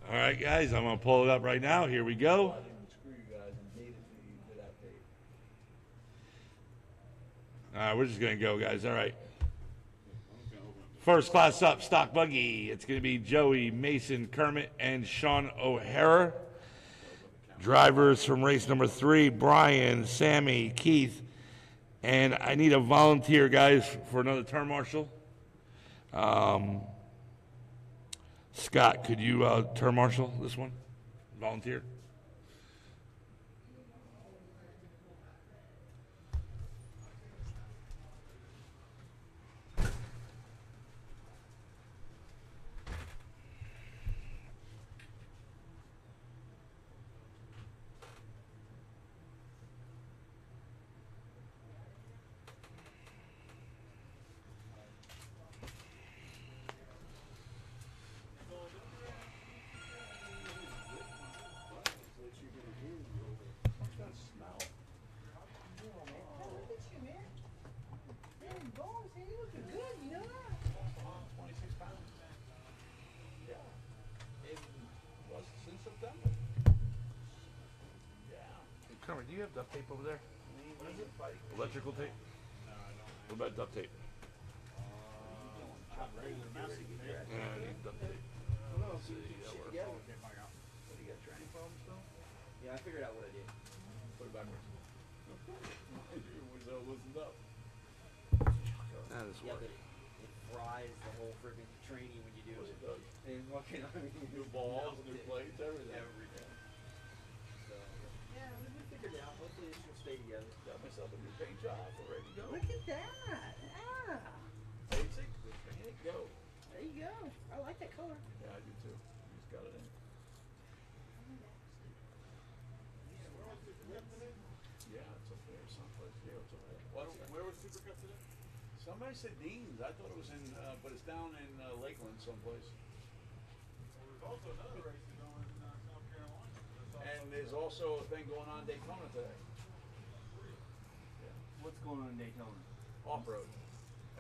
All right, guys, I'm going to pull it up right now. Here we go. All right, we're just going to go, guys. All right. First class up, stock buggy. It's going to be Joey, Mason, Kermit, and Sean O'Hara. Drivers from race number 3, Brian, Sammy, Keith. And I need a volunteer, guys, for another turn marshal. Scott, could you turn marshal this one? Volunteer. Kermit, do you have duct tape over there? Electrical tape? What about duct tape? Yeah, I need duct tape. Let's see. Yeah, I figured out what I did. Put it backwards. Loosened up. That is Yeah, work. but it fries the whole friggin' training when you do it. It does. And fucking, I mean, New balls, new plates, everything. Everything. So, yeah, we figured it out. Hopefully this will stay together. Got myself a new paint job. We're ready to go. Look at that. Yeah. Basic, just paint it, go. There you go. I like that color. Yeah, I do too. You just got it in. Yeah, it's up there someplace. Yeah, it's over there. Where was Supercut today? Somebody said Dean's. I thought it was in, but it's down in Lakeland someplace. Well, there's also another race going in South Carolina. And there's also a thing going on in Daytona today. What's going on in Daytona? Off-road.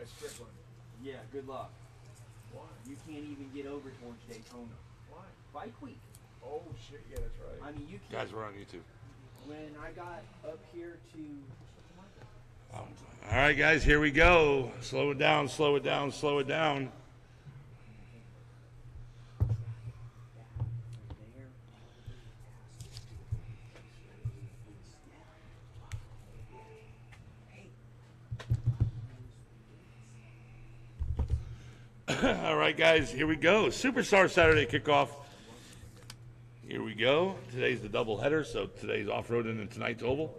At Strickland. Yeah, good luck. Why? You can't even get over towards Daytona. Why? Bike week. Oh, shit. Yeah, that's right. I mean, you can't. Guys, we're on YouTube. When I got up here to... All right, guys, here we go. Slow it down, slow it down, slow it down. All right, guys, here we go. Superstar Saturday kickoff. Here we go. Today's the double header, so today's off-road and tonight's oval.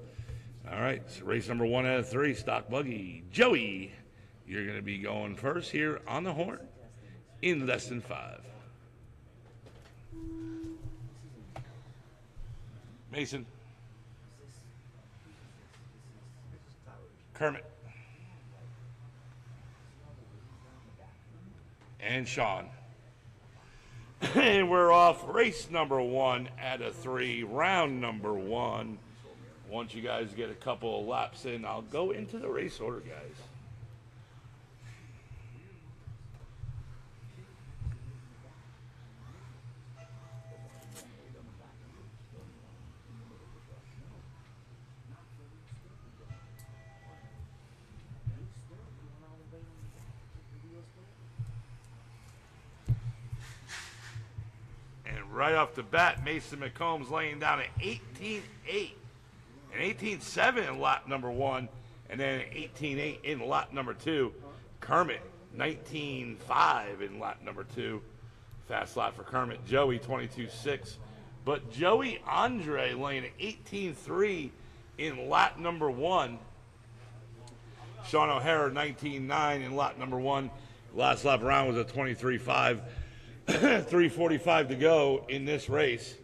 All right, so race number 1 out of 3, stock buggy. Joey, you're going to be going first here on the horn in less than 5. Mason. Kermit. And Sean. And we're off race number 1 out of 3, round number 1. Once you guys get a couple of laps in, I'll go into the race order, guys. And right off the bat, Mason McCombs laying down an 18.8. An 18.7 in lap number 1, and then an 18.8 in lap number 2. Kermit, 19.5 in lap number 2. Fast lap for Kermit. Joey, 22.6. But Joey Andre laying an 18.3 in lap number 1. Sean O'Hara, 19.9 in lap number 1. Last lap around was a 23.5. 3:45 to go in this race.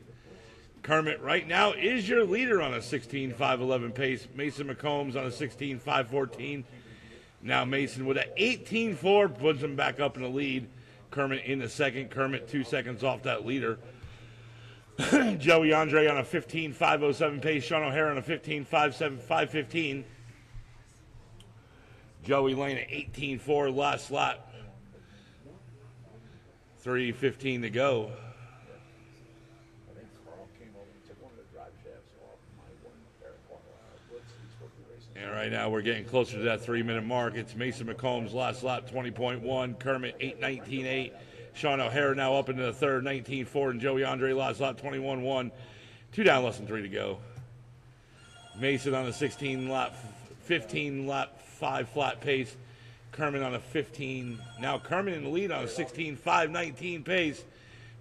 Kermit right now is your leader on a 16.511 pace. Mason McCombs on a 16.514. Now Mason with an 18.4 puts him back up in the lead. Kermit in the second. Kermit 2 seconds off that leader. Joey Andre on a 15.507 pace. Sean O'Hara on a 15.515. Joey Lane at 18.4 last lap. 3:15 to go. And right now we're getting closer to that 3-minute mark. It's Mason McCombs, last lap 20.1. Kermit 8:19.8. Sean O'Hara now up into the third, 19.4. And Joey Andre, last lap 21.1. 2 down, less than 3 to go. Mason on a 15 lap 5 flat pace. Kermit on a 15. Now Kermit in the lead on a 16.5.19 pace.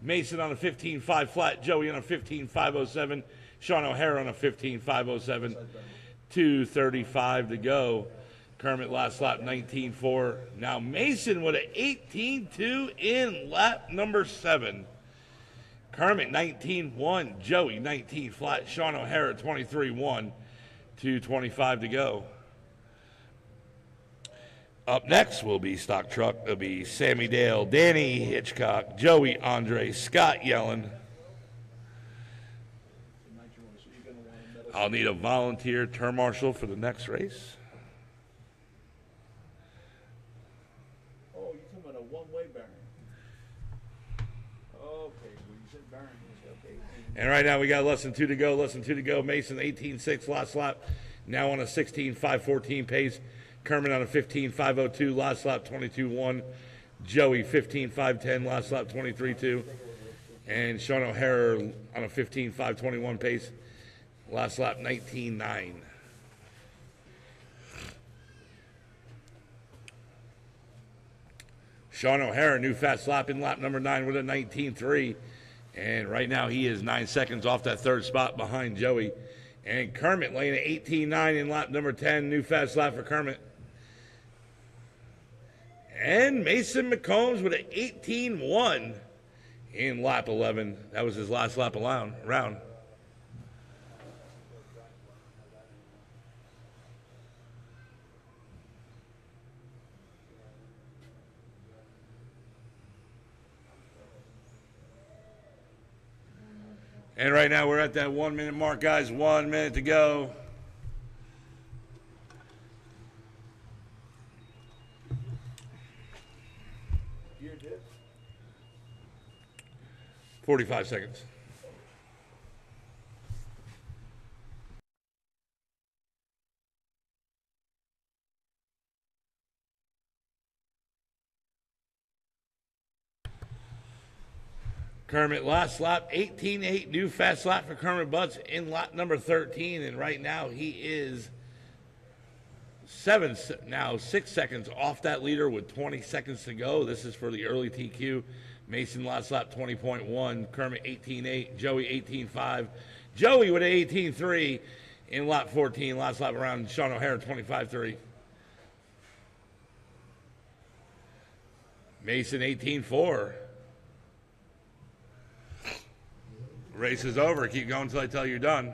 Mason on a 15.5 flat. Joey on a 15.507. Sean O'Hara on a 15.507. 2:35 to go. Kermit last lap 19.4. Now Mason with an 18.2 in lap number 7. Kermit 19.1. Joey 19 flat. Sean O'Hara 23.1. 2:25 to go. Up next will be Stock Truck. It'll be Sammy Dale, Danny Hitchcock, Joey Andre, Scott Yellen. I'll need a volunteer turn marshal for the next race. Oh, you're talking about a one-way bearing. Okay, well, you said bearing. Okay. And right now we got less than 2 to go. Mason 18.6 last lap. Now on a 16.514 pace. Kermit on a 15.502 last lap 22.1. Joey 15.510 last lap 23.2. And Sean O'Hara on a 15.521 pace. Last lap 19.9. Sean O'Hara, new fast lap in lap number 9 with a 19.3. And right now he is 9 seconds off that third spot behind Joey. And Kermit laying at 18.9 in lap number 10. New fast lap for Kermit. And Mason McCombs with an 18.1 in lap 11. That was his last lap round. And right now we're at that 1 minute mark, guys. 1 minute to go. Gear diff. 45 seconds. Kermit last lap 18.8, new fast lap for Kermit Butts in lap number 13, and right now he is 6 seconds off that leader with 20 seconds to go. This is for the early TQ. Mason last lap 20.1, Kermit 18.8, Joey 18.5, Joey with an 18.3 in lap 14, last lap around. Sean O'Hara 25.3. Mason 18.4. Race is over. Keep going until I tell you you're done.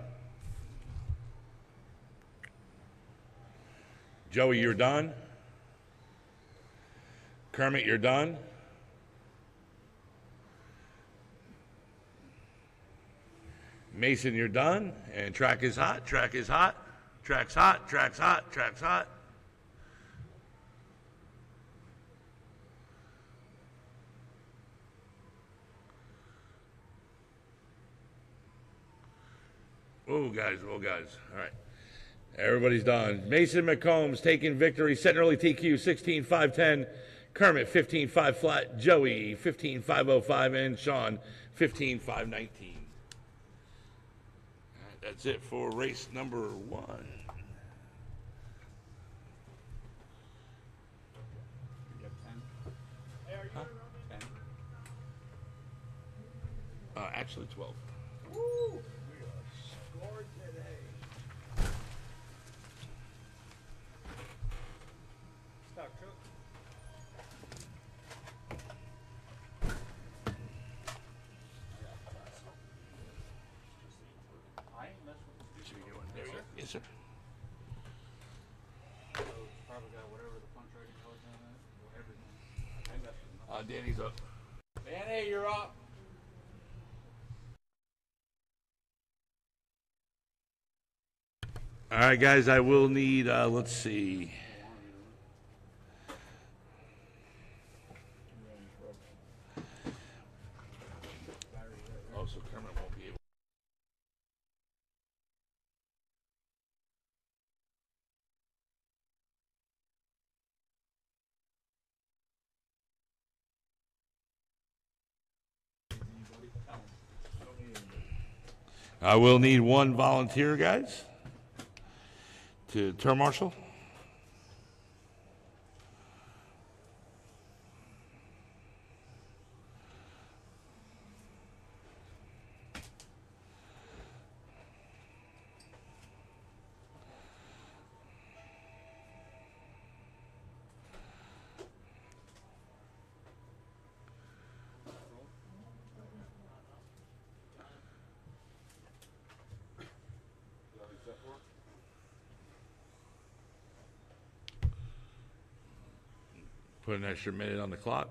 Joey, you're done. Kermit, you're done. Mason, you're done. And track is hot. Track is hot. Track's hot. Track's hot. Track's hot. Oh, guys. All right. Everybody's done. Mason McCombs taking victory. Setting early TQ 16.510. Kermit 15.5 flat. Joey 15.505. And Sean 15.519. That's it for race number 1. You have 10. Hey, are you Huh? 10. Actually 12. Woo! We are scored today. Stock truck. I ain't messing with this. There you go. Yes, sir. So it's probably got whatever the punch rating was on it, or everything. I ain't messing with nothing. Danny's up. Danny, you're up. All right, guys, I will need, let's see. Oh, so Kermit won't be able. I will need one volunteer, guys, to term marshal. Put an extra minute on the clock.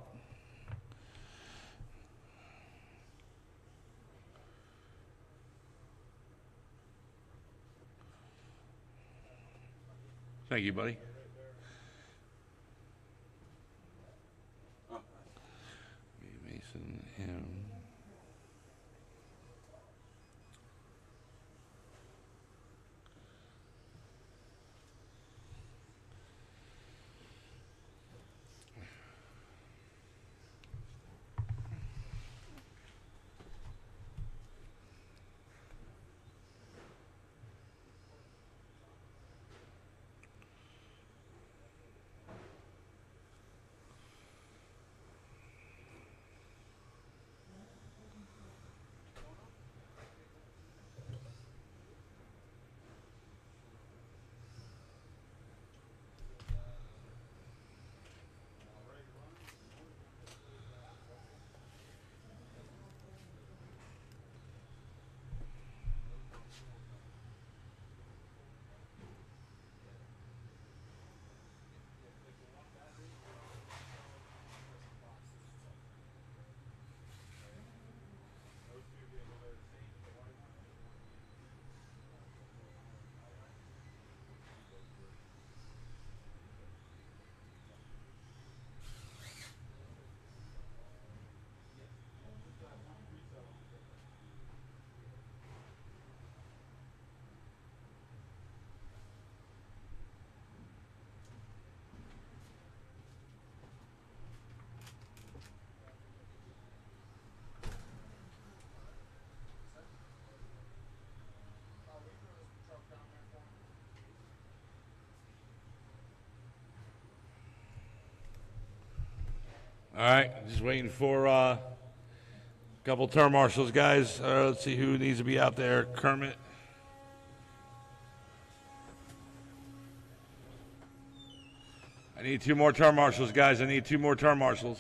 Thank you, buddy. Mason, him. All right, just waiting for a couple term marshals, guys. Let's see who needs to be out there. Kermit. I need 2 more term marshals, guys. I need 2 more term marshals.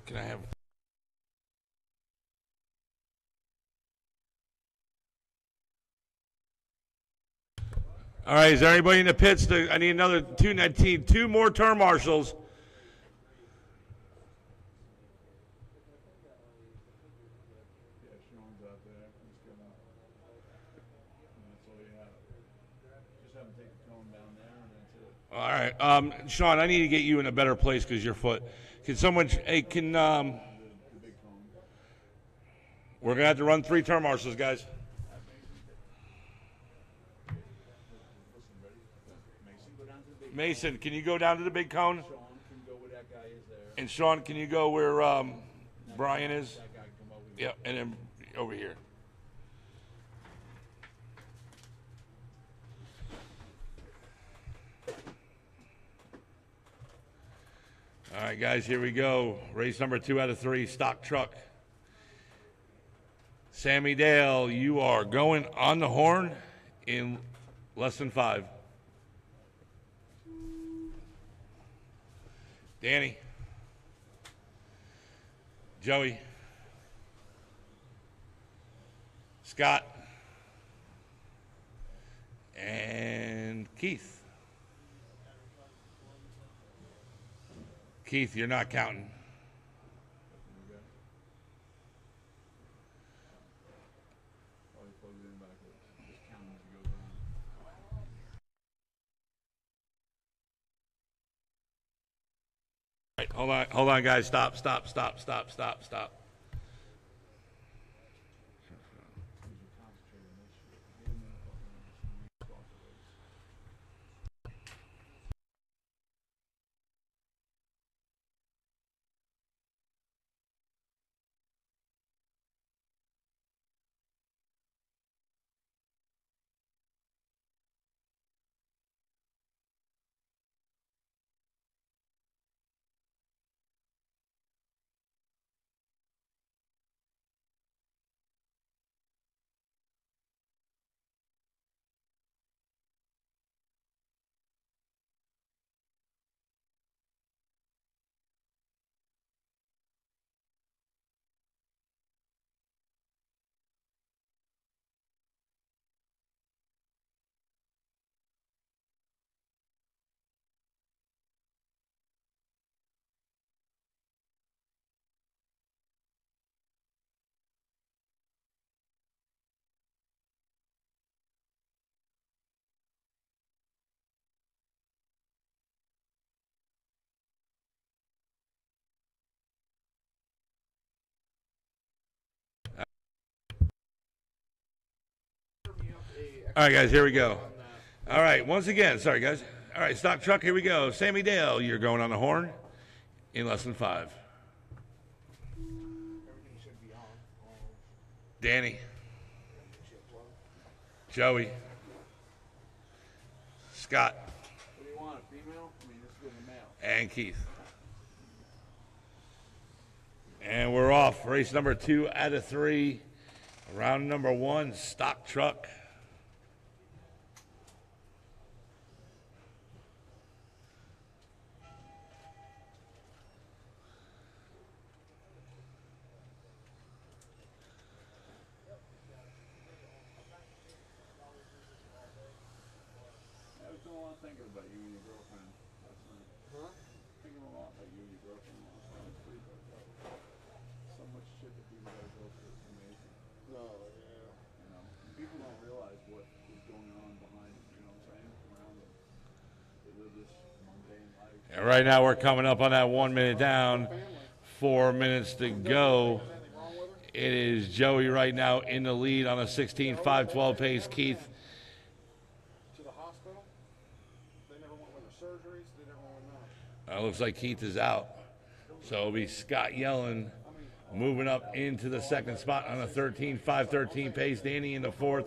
Can I have... All right, is there anybody in the pits? I need another 2 more term marshals. Yeah, Sean's out there. He's gonna. That's all you have. Just have him take the cone down there, and that's it. All right, Sean, I need to get you in a better place because your foot. Can someone? Hey, can The big cone. we're gonna have to run 3 term marshals, guys. Mason, go down to the big. Mason, can you go down to the big cone? Sean can go where that guy is there. And Sean, can you go where Brian is? That guy can come over here. Yeah, and then over here. All right, guys, here we go. Race number 2 out of 3, stock truck. Sammy Dale, you are going on the horn in less than 5. Danny. Joey. Scott, and Keith. Keith, you're not counting. Probably plug it in backwards. Just count as it goes on. Right, hold on, guys. Stop. All right, guys, here we go. All right, once again, sorry, guys. All right, stock truck, here we go. Sammy Dale, you're going on the horn in less than 5. Danny. Joey. Scott. What do you want, a female? I mean, this is a male. And Keith. And we're off. Race number 2 out of 3. Round number 1, stock truck. I was doing a lot thinking about you and your girlfriend last night. Huh? Thinking a lot about you and your girlfriend last night. So much shit that people gotta go through. It's amazing. No, yeah. You know, people don't realize what is going on behind, you know what I'm saying, around them. They live this mundane life. And right now we're coming up on that 1 minute down. 4 minutes to go. It is Joey right now in the lead on a 16.512 pace. Keith. To the hospital. They never went with their surgeries. They never went with nothing. Looks like Keith is out. So it'll be Scott Yellen moving up into the second spot on a 13.513 pace. Danny in the fourth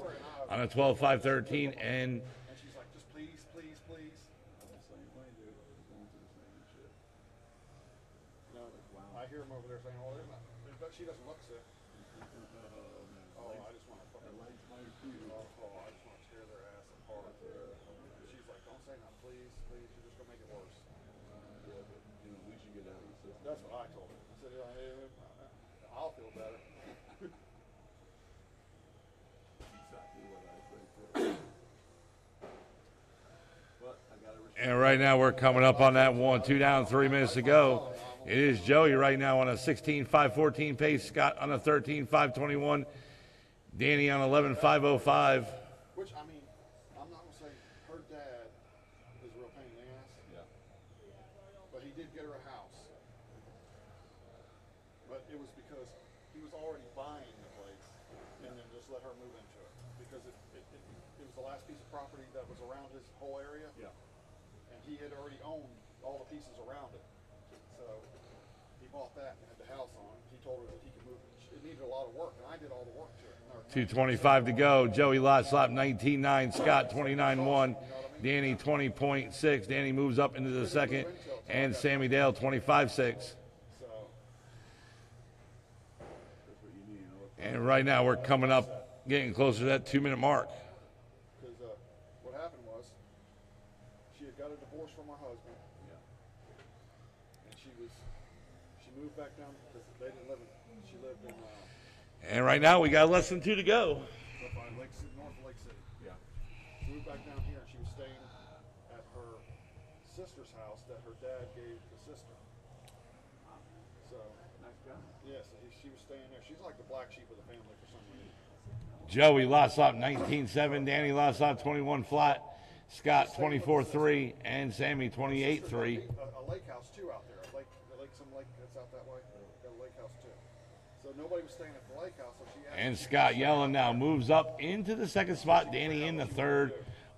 on a 12.513. And And she's like, just please, please, please. I'm the same way, dude. Going through the same shit. No, I hear them over there saying, "Oh, they're not." She doesn't look sick. Oh, I just want to fucking. Oh, I just want to tear their ass apart. She's like, "Don't say nothing, please, please. You're just gonna make it worse." Yeah, but, you know, we should get out of the system. That's what I told her. I said, "I'll feel better." Exactly what I say too. But I gotta respect. And right now we're coming up on that 1, 2 down, 3 minutes to go. It is Joey right now on a 16.514 pace. Scott on a 13.521. Danny on 11.505. Which, I mean, I'm not gonna say her dad is a real pain in the ass, Yeah. but he did get her a house. But it was because he was already buying the place and then just let her move into it. Because it was the last piece of property that was around his whole area. Yeah. And he had already owned all the pieces around it. So he bought that and had the house on it. He told her that he could move it. It needed a lot of work, and I did all the work to it. 2:25 to go. Joey lot slap 19.9. Scott 29.1. Danny 20.6. Danny moves up into the second. And Sammy Dale 25.6. So That's what you need, you know. And right now we're coming up, getting closer to that 2 minute mark. because what happened was she had got a divorce from her husband, Yeah. and she moved back down because they didn't live in. She lived in. And right now we got less than 2 to go. north of Lake City. Yeah. She moved back down here, and she was staying at her sister's house that her dad gave the sister. So Nice guy. yeah, so she was staying there. She's like the black sheep of the family for some reason. Joey lost up 19-7. Danny lost up 21 flat. Scott 24-3, and Sammy 28-3. A lake house too out there. Some lake that's out that way. Got a lake house too. So nobody was staying at the lake house. So she And Scott Yellen now moves up into the second spot. Danny in the third.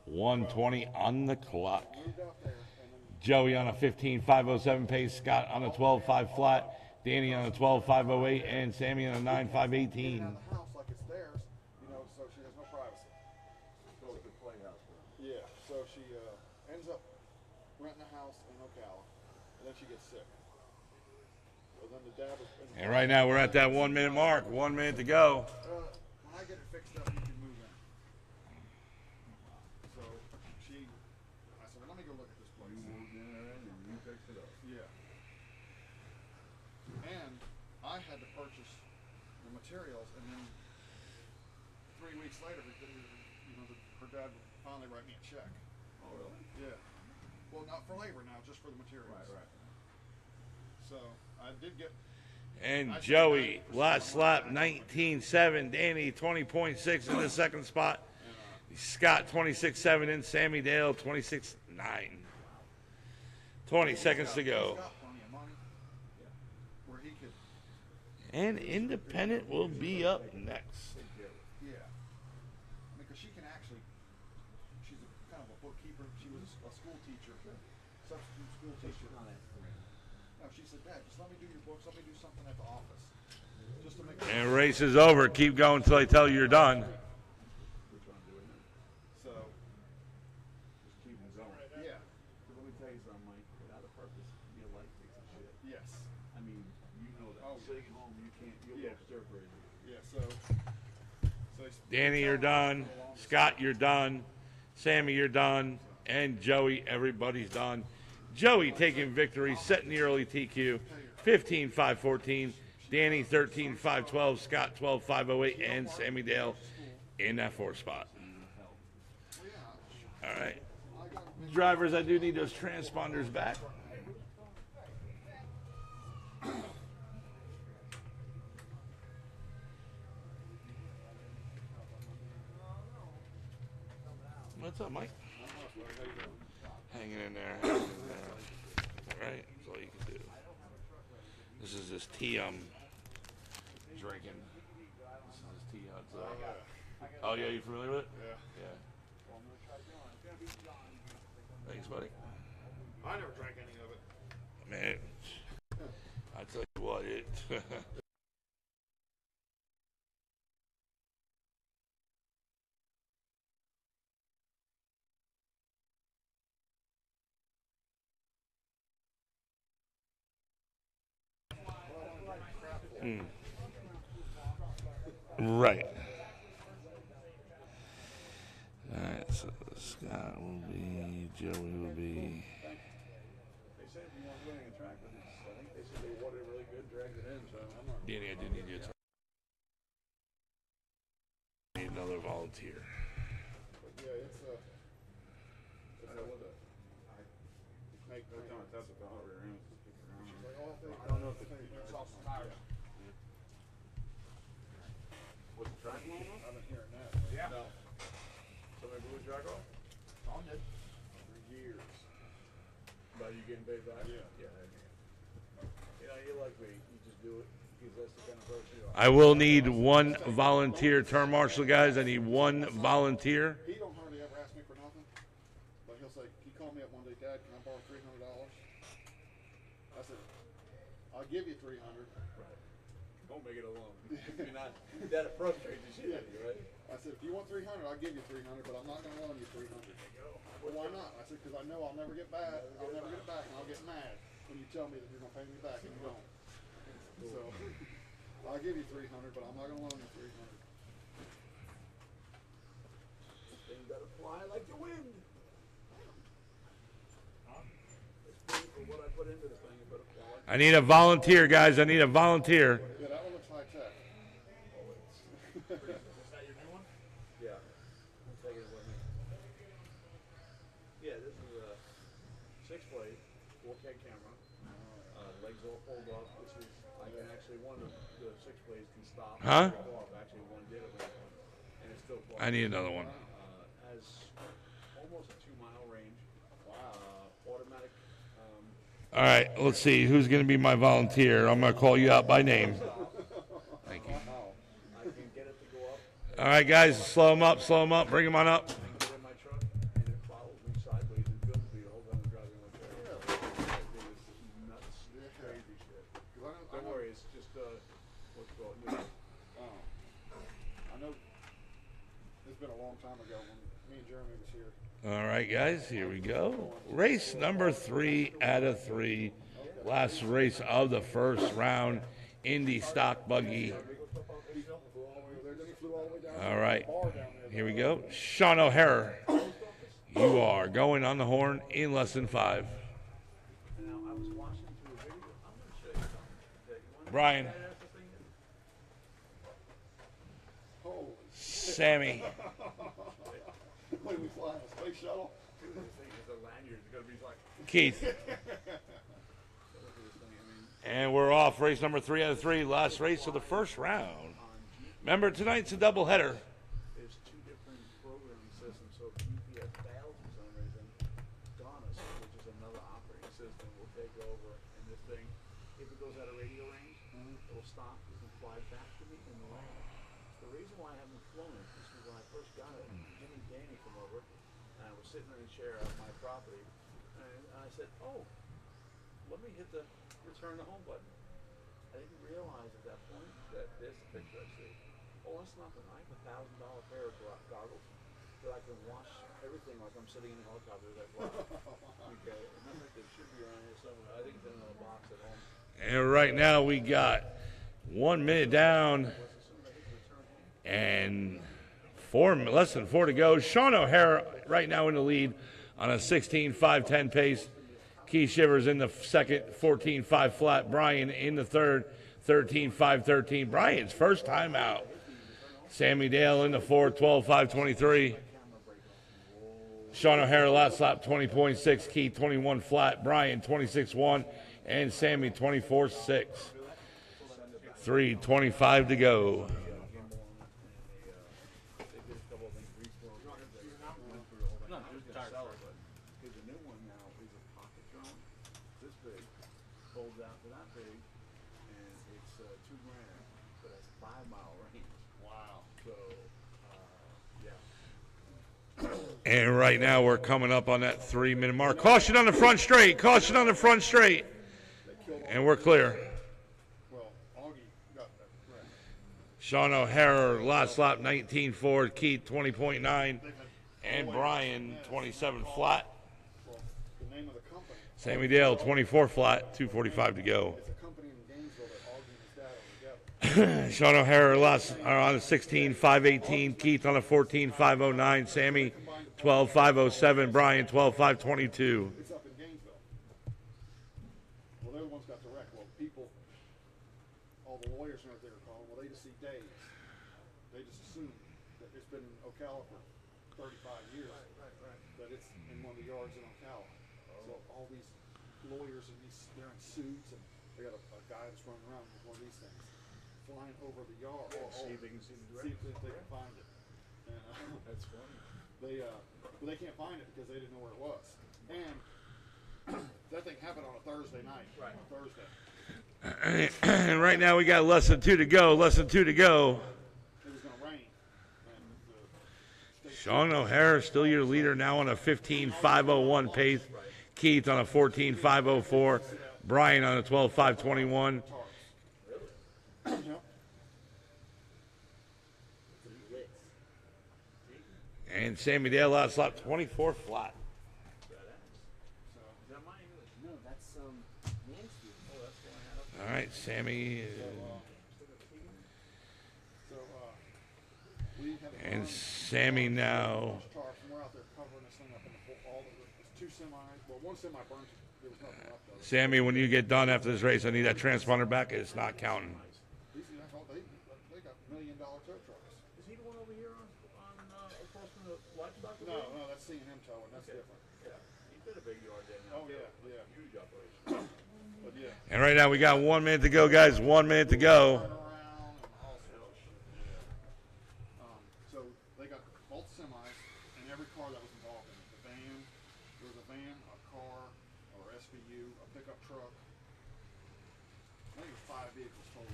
1:20 on the clock. moved out there, and then Joey on a 15.507 pace. Scott on a 12.5 flat. Danny on a 12.508, and Sammy on a 9.518. out of the house like it's theirs, you know, so she has no privacy. So it's a playhouse for her. Yeah, so she ends up renting a house in Ocala, and then she gets sick. So then the dad was. And right now we're at that 1 minute mark. 1 minute to go. When I get it fixed up, you can move in. So I said, well, let me go look at this place. You moved in already and you fixed it up. Yeah. And I had to purchase the materials, and then 3 weeks later, her dad would finally write me a check. Oh, really? Yeah. Well, not for labor now, just for the materials. Right. So I did get. And Joey, last lap 19.7. Danny 20.6 in the second spot. Scott 26.7 and Sammy Dale 26.9. 20 seconds to go. He's got plenty of money. Yeah. Where he could. And Independent will be up next. Yeah. Because she can actually. She's kind of a bookkeeper. She was a school teacher, substitute school teacher. No, she said, Dad, just let me do your books. Let me do something at the office, just to make. And race is over. Keep going until I tell you you're done. Which one doing it? So. Just keep it going. Yeah. So let me tell you something, Mike. Without a purpose, your life takes a shit. Yes. I mean, you know that. Oh, Sitting at home, you'll Yeah. go stir crazy. Yeah. So. Danny, you're done. Scott, you're done. Sammy, you're done. And Joey, everybody's done. Joey taking victory, setting the early TQ, 15.514. Danny, 13.512. Scott, 12.508. And Sammy Dale in that fourth spot. All right. Drivers, I do need those transponders back. What's up, Mike? Hanging in there. Hanging in there. All right, that's all you can do. This is this tea I'm drinking. This is this tea. Oh, yeah, you familiar with it? Yeah. Yeah. Thanks, buddy. I never drank any of it. Man, I tell you what, it. Right. Alright, so Scott will be, Joey will be. They said if you want winning a track, but I think they said they wanted really good, dragged it in, so I'm not. Danny, I do need you to. Need another volunteer. But yeah, it's I don't know what make that's not that's what the hot rear ends is kicking around. She's like, oh, I don't know if it's also tires. Was the track long enough? I've been hearing that. Yeah. No. Somebody blew the track off? On it for years. By you getting paid back? Yeah. Yeah. You know, you're like me. You just do it because that's the kind of person you are. I will need one volunteer term marshal, guys. I need one volunteer. He don't hardly ever ask me for nothing, but he'll say, he called me up one day, Dad, can I borrow $300? I said, I'll give you $300. Right. Don't make it alone. If you're not, that frustrates the shit out of you, right? I said, if you want $300, I'll give you $300, but I'm not going to loan you $300. Well, why not? I said, because I know I'll never get back. I'll never get it back, and I'll get mad when you tell me that you're going to pay me back and you don't. So, I'll give you $300, but I'm not going to loan you $300. Then you gotta fly like the wind. It's paid for what I put into this thing. You better fly like I need a volunteer, guys. I need a volunteer. Yeah, that one looks high tech. Is that your new one? Yeah. taking it with me. Yeah, this is a 6-blade, 4K camera. Legs all pulled up. This is, I can actually, one of the 6 blades can stop. Huh? Take off. Actually, one did it, and it's still closed. I need another one. Has almost a 2-mile range. Automatic. All right, let's see who's going to be my volunteer. I'm going to call you out by name. Thank you. I can get it to go up. All right, guys, slow them up, bring them on up. I can get in my truck, and it follows me sideways and films me the whole time I'm driving my truck. It's nuts. Crazy shit. Don't worry, it's just what's called. I know it's been a long time ago when me and Jeremy was here. All right, guys, here we go. Race number 3 out of 3. Last race of the first round. Indy stock buggy. All right, here we go. Sean O'Hara, you are going on the horn in less than 5. Now, I was watching through a video. I'm going to show you something. Brian, Holy Sammy, Wait, we flying a space shuttle? This thing is a lanyard. It's going to be like. Keith. And we're off race number 3 out of 3. Last race of the first round. Remember, tonight's a doubleheader. There's 2 different programming systems. So if UPS fails for some reason, Donus, which is another operating system, will take over. And this thing, if it goes out of radio range, it will stop and fly back to me in the lane. The reason why I haven't flown it is because when I first got it, Jimmy and Danny came over, and I was sitting in a chair at my property, and I said, "Oh, let me hit the return to home button." I didn't realize at that point that this picture I see. Oh, that's nothing. I have a $1,000 pair of goggles that I can watch everything like I'm sitting in a helicopter as I fly. Okay, and I think it should be around here somewhere. I think it's in another box at home. And right now we got 1 minute down and less than 4 to go. Sean O'Hara right now in the lead on a 16.510 pace. Keith Shivers in the second, 14.5 flat. Brian in the third, 13.513. Brian's first time out. Sammy Dale in the fourth, 12.523. Sean O'Hara last lap, 20.6. Keith 21 flat. Brian 26.1. And Sammy 24.6. 3:25 to go. Folds out to that big, and it's $2,000, but it's 5-mile range. Wow. So, yeah. And right now we're coming up on that 3-minute mark. Caution on the front straight. Caution on the front straight. And we're clear. Well, Augie got that correct. Sean O'Hara last lap 19.4. Keith 20.9. And Brian 27 flat. Well, the name of the company. Sammy Dale 24 flat. 2:45 to go. It's a company in Gainesville that Augie and his dad own together. Sean O'Hara on a 16.518. Keith on a 14.509. Sammy 12.507. Brian 12.522. It's up in Gainesville. Well, they're the ones got the wreck. Well, people, all the lawyers and everything are calling. Well, they just see days. They just assume that it's been in Ocala for 35 years. That it's in one of the yards in Ocala. So all these lawyers and they're in suits, and they got a guy that's running around with one of these things, flying over the yard. See if they can see the See direction. if they can find it. And, That's funny. well, they can't find it because they didn't know where it was. And that thing happened on a Thursday night. Right. Thursday. And right now we got less than 2 to go. Less than 2 to go. It was going to rain. And Sean O'Hara still your leader now on a 15.501 pace. Keith on a 14.504. Brian on a 12.521. And Sammy Dale last lap 24 flat. No, that's Mansfield. Oh, that's going out. All right, Sammy. we have a And Sammy now. tarps, and we're out there covering this thing up in the it's 2 semis. Well, one semi burned. There was nothing left of it. Sammy, when you get done after this race, I need that transponder back. It's not counting. They got $1 million tow trucks. Is he the one over here on across from the livestock? No, no, that's C&M towing. That's different. Yeah. He's got a big yard there now. Oh yeah, yeah. Huge operation. But yeah. And right now we got 1 minute to go, guys. 1 minute to go. Turn around and all sorts of shit. Yeah. So they got both semis and every car that was involved in it. The van, there was a van, a car, or SVU, a pickup truck. I think it was 5 vehicles total.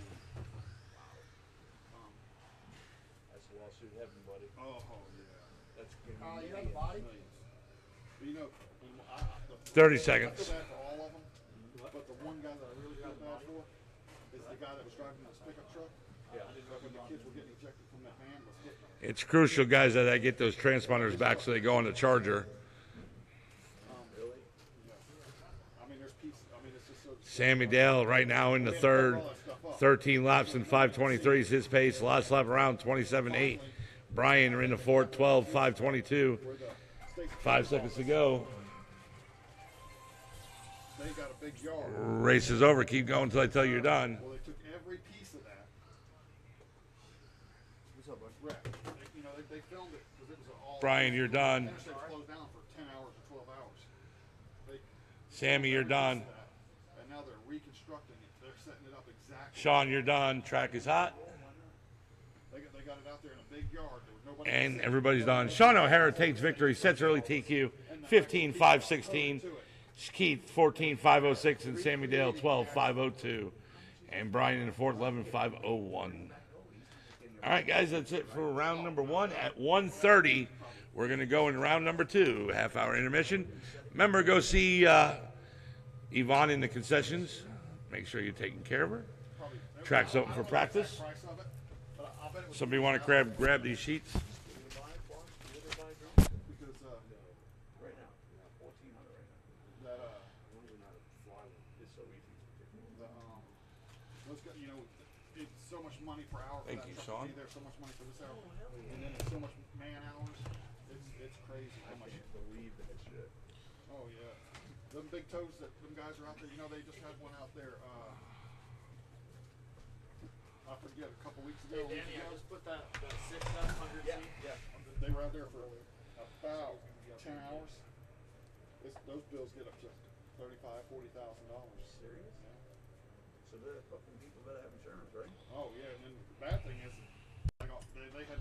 That's lawsuit heaven, buddy. Oh yeah. That's giving You me know the body? Millions. But you know, 30 I seconds. feel bad for all of them, but the one guy that I really feel bad for is the guy that was driving this pickup truck. Yeah. When the kids were getting ejected from that van, was hitting them. It's crucial, guys, that I get those transponders back so they go on the charger. Really? Yeah. I mean, there's pieces. I mean, it's just so. Sammy Dale right now in the third. 13 laps in 5:23 is his pace. Last lap around 27.8. Brian in the fourth, 12:522. 5 seconds to go. They got a big yard. Race is over. Keep going until I tell you you're done. Well, they took every piece of that. What's up, bud? Wreck. You know, they filmed it because it was all. Brian, you're done. The interstate was closed down for 10 hours or 12 hours. They Sammy, you're done. and now they're reconstructing it. They're setting it up exactly. Sean, you're done. Track is hot. They got it out there in a big yard. There was nobody. And everybody's done. Sean O'Hara takes victory. Sets early TQ. 15.516. Keith 14.506 and Sammy Dale 12.502. And Brian in the fourth 11.501. All right, guys, that's it for round number 1. At 1:30, we're going to go in round number 2, half-hour intermission. Remember, go see Yvonne in the concessions. Make sure you're taking care of her. Track's open for practice. Price of it, but I bet it was Somebody want to grab these sheets? because Right now. 1400 right now. that It's so easy. those guys, you know, it's so much money per hour. Thank for you, that Sean. truck to be there, so much money for this hour, and then so much man hours. It's crazy how much. Believe that shit. Oh yeah, them big toes that them guys are out there. You know, they just had one out there. I forget, a couple weeks ago. Hey, Danny, I just put that 6 up 100 Yeah, feet. yeah. They were out there for about 10 hours. Those bills get up to $35,000, $40,000. Serious? Yeah. So the fucking people better have insurance, right? Oh yeah, and then the bad thing is, they had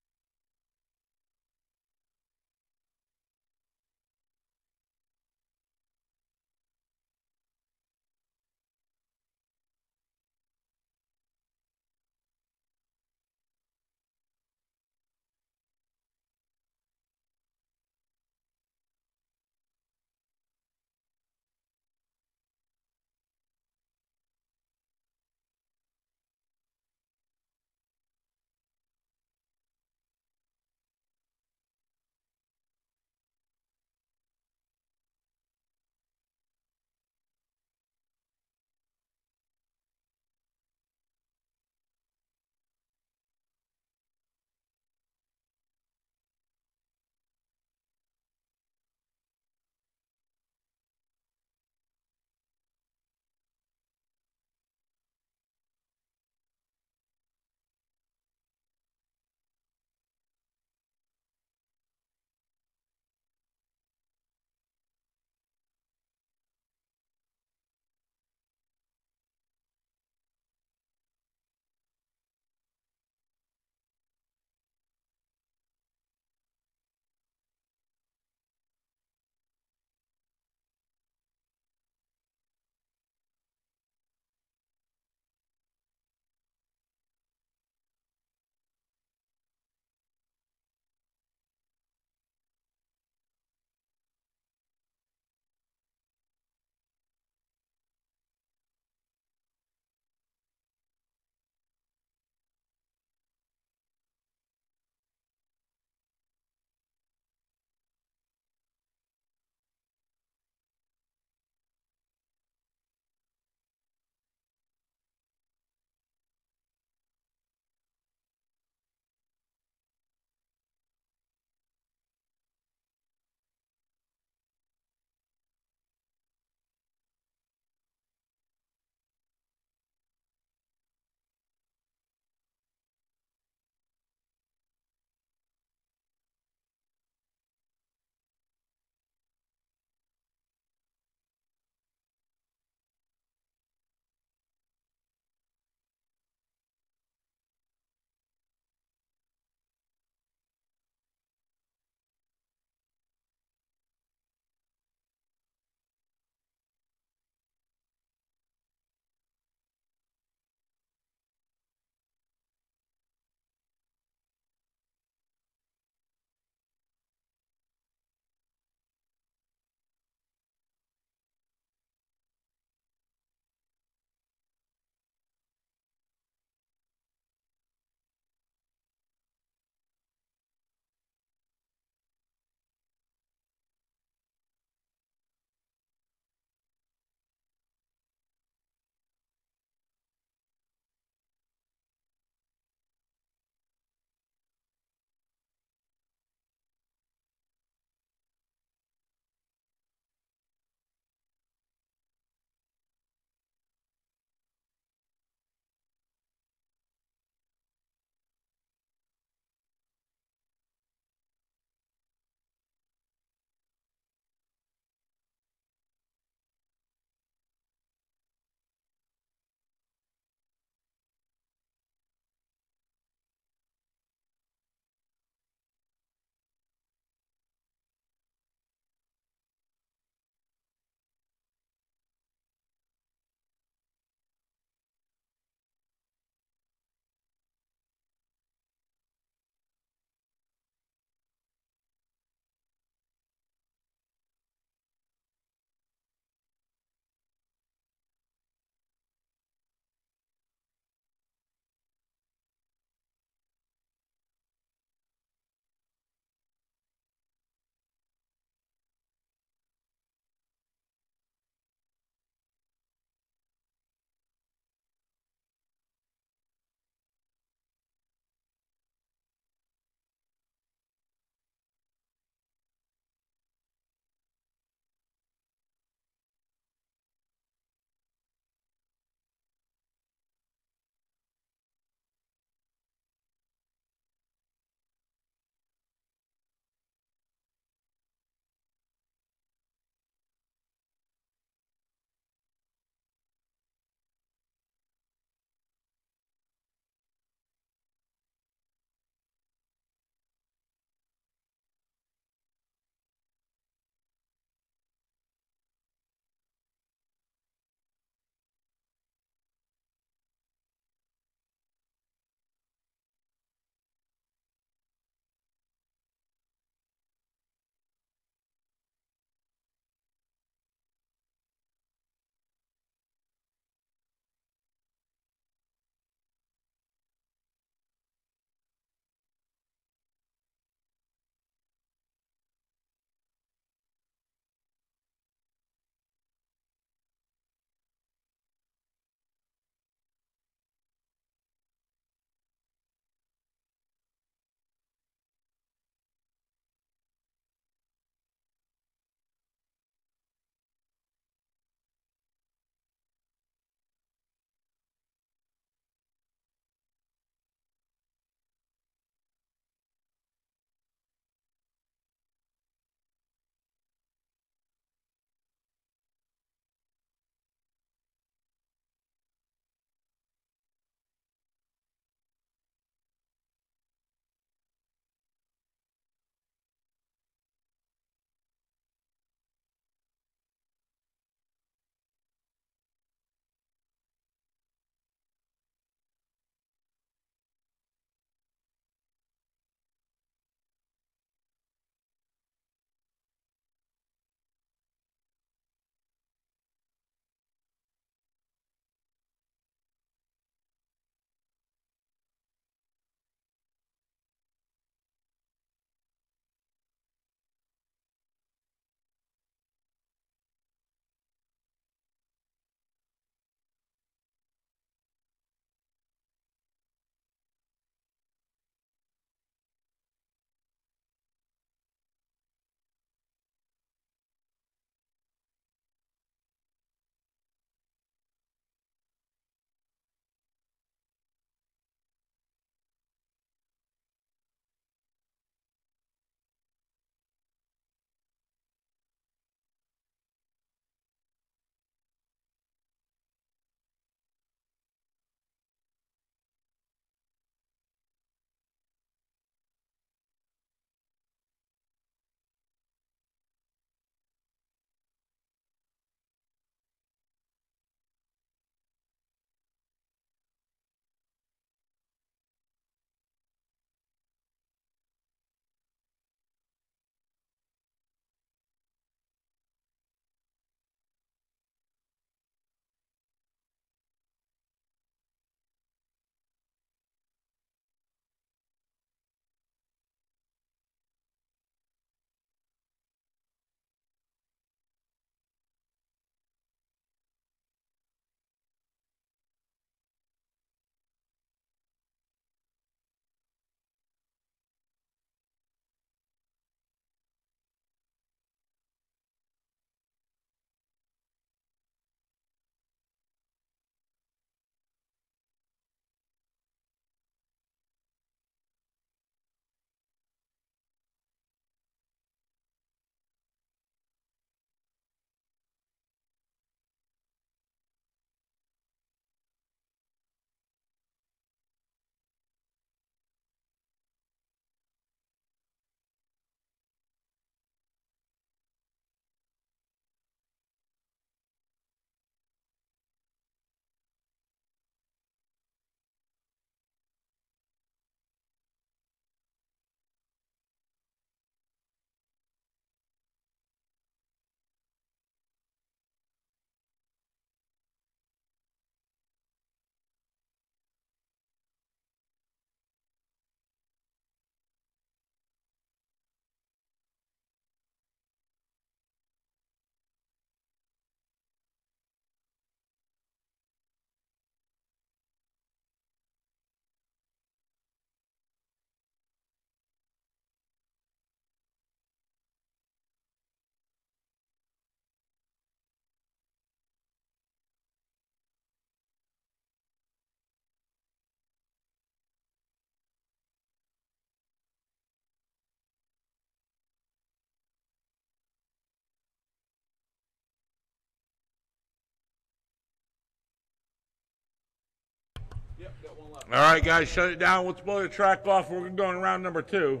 All right, guys, shut it down. Let's blow the track off. We're going around number 2.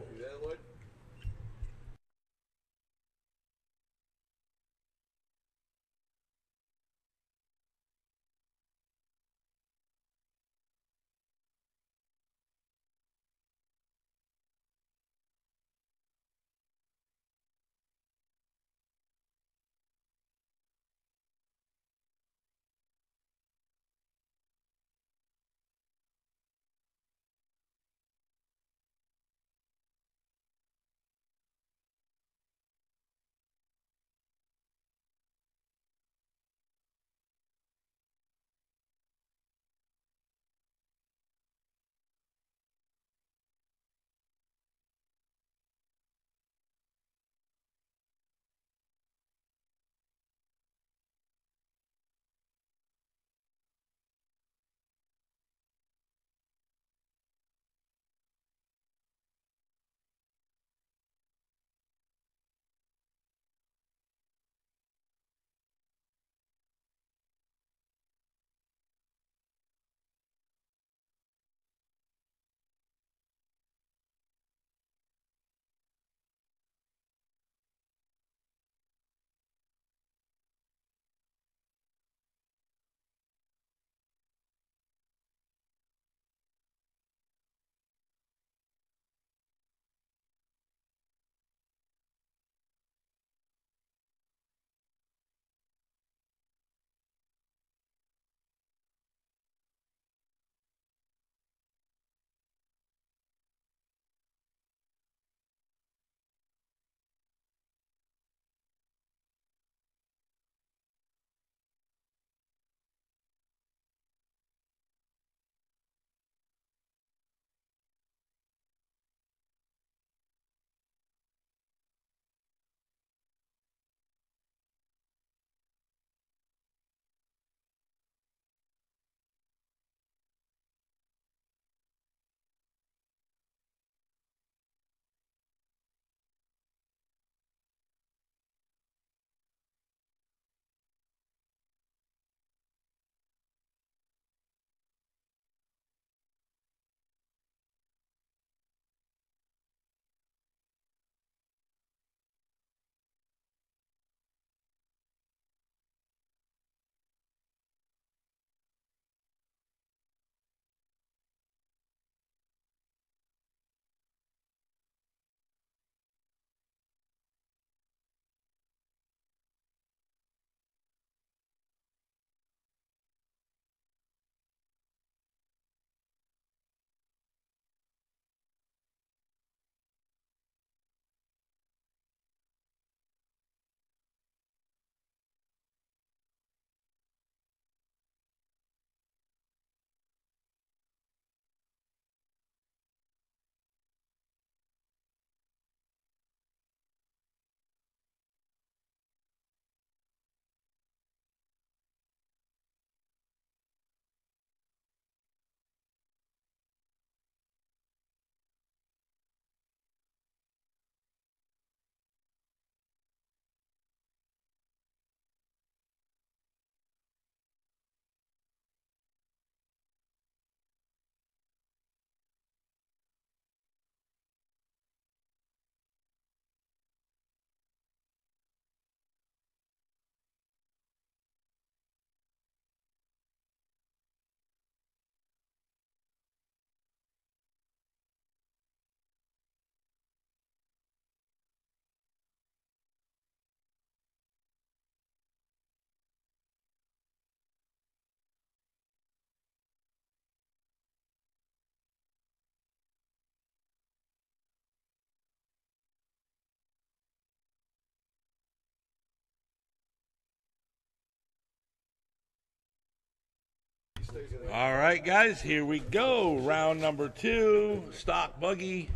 All right, guys, here we go. Round number 2, stock buggy.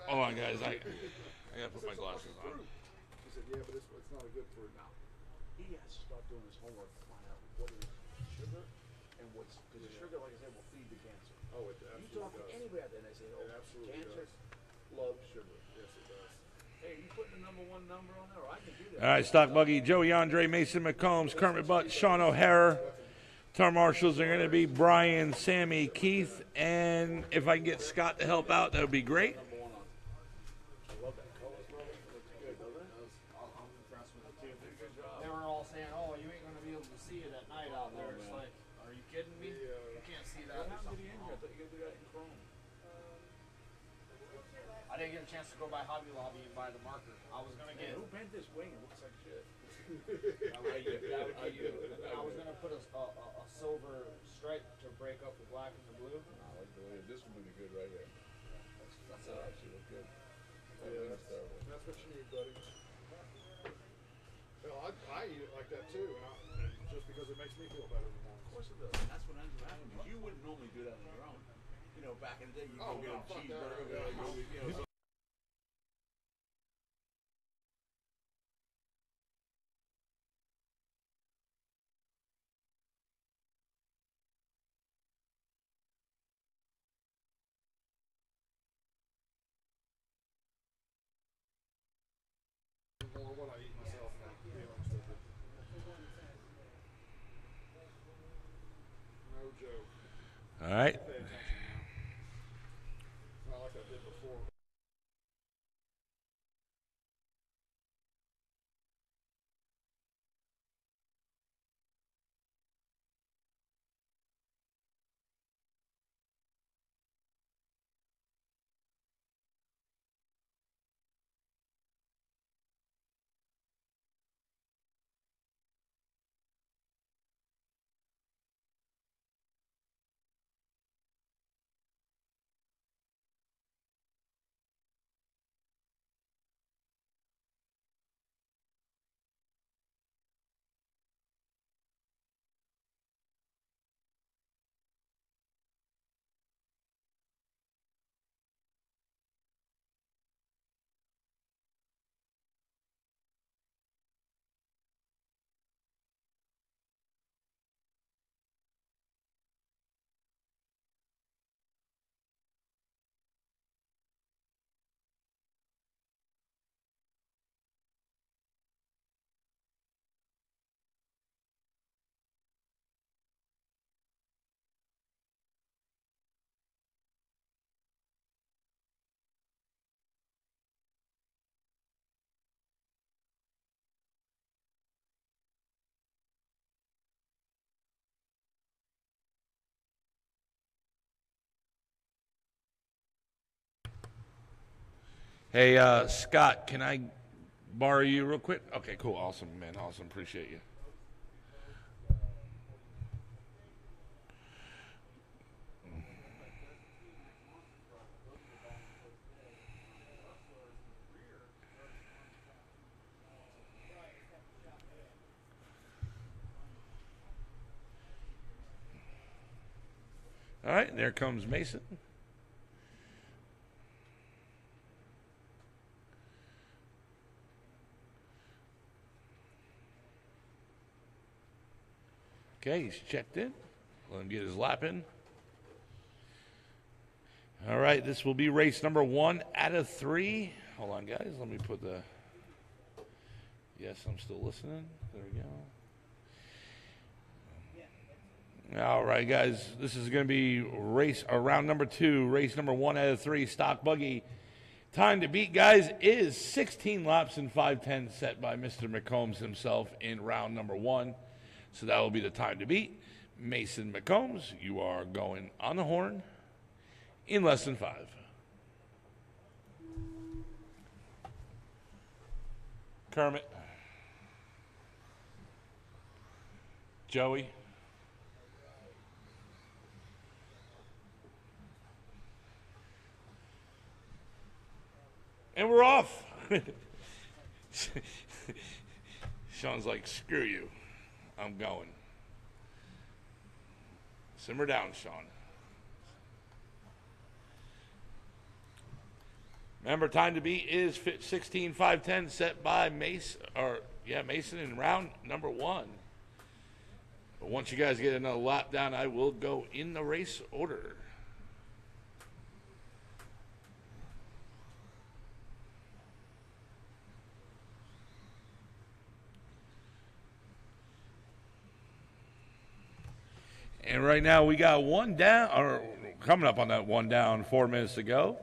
Hold on, guys. I gotta put my glasses on. He said, yeah, but it's not a good for now. He has to start doing his homework to find out what is sugar and what's, because the sugar, like I said, will feed the cancer. Oh, it You absolutely talk to does. anybody out there and they say, oh, It absolutely cancer does. loves sugar. Yes, it does. Hey, you putting the #1 number on there, or I can do that. All right, stock buggy. Joey Andre, Mason McCombs, Kermit Butt, Sean O'Hara. Guitar marshals are going to be Brian, Sammy, Keith, and if I can get Scott to help out, that would be great. I'm impressed with it too. They were all saying, "Oh, you ain't gonna be able to see it at night out there." It's like, are you kidding me? You can't see that. What There's happened to the something engine? I wrong. thought you could do that in Chrome. I didn't get a chance to go by Hobby Lobby and buy the marker. I was gonna get. Who bent this wing? It looks like shit. That would be you. And then I was gonna put a silver stripe to break up the black and the blue. I like the way this one would be good right here. That's actually look good. Yeah, that's what you need, buddy. Hell, I eat it like that too, and just because it makes me feel better in the morning. Of course it does. And that's what ends up happening. You wouldn't normally do that on your own. You know, back in the day, you go get a cheeseburger, you know. More what I eat myself now, to be honest with you. No joke. All right. Pay attention now. It's not like I did before. Hey, Scott, can I borrow you real quick? Okay, cool. Awesome, man. Awesome. Appreciate you. All right, there comes Mason. Okay, he's checked in. Let him get his lap in. All right, this will be race number 1 out of 3. Hold on, guys. Let me put the... Yes, I'm still listening. There we go. All right, guys. This is going to be round number 2, race number 1 out of 3, stock buggy. Time to beat, guys, is 16 laps and 5/10 set by Mr. McCombs himself in round number 1. So that will be the time to beat. Mason McCombs, you are going on the horn in less than 5. Kermit. Joey. And we're off. Sean's like, screw you. I'm going. Simmer down, Sean. Remember, time to beat is 16-5-10 set by Mason in round number 1. But once you guys get another lap down, I will go in the race order. And right now we got one down, or coming up on that one down, 4 minutes to go.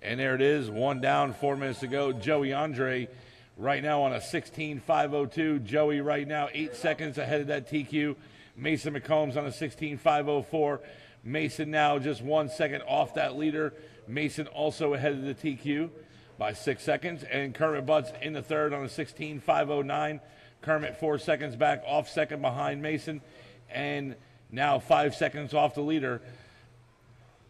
And there it is, one down, 4 minutes to go. Joey Andre right now on a 16.502. Joey right now 8 seconds ahead of that TQ. Mason McCombs on a 16.504. Mason now just 1 second off that leader. Mason also ahead of the TQ by 6 seconds. And Kermit Butts in the third on a 16.509. Kermit 4 seconds back, off second behind Mason. And now 5 seconds off the leader.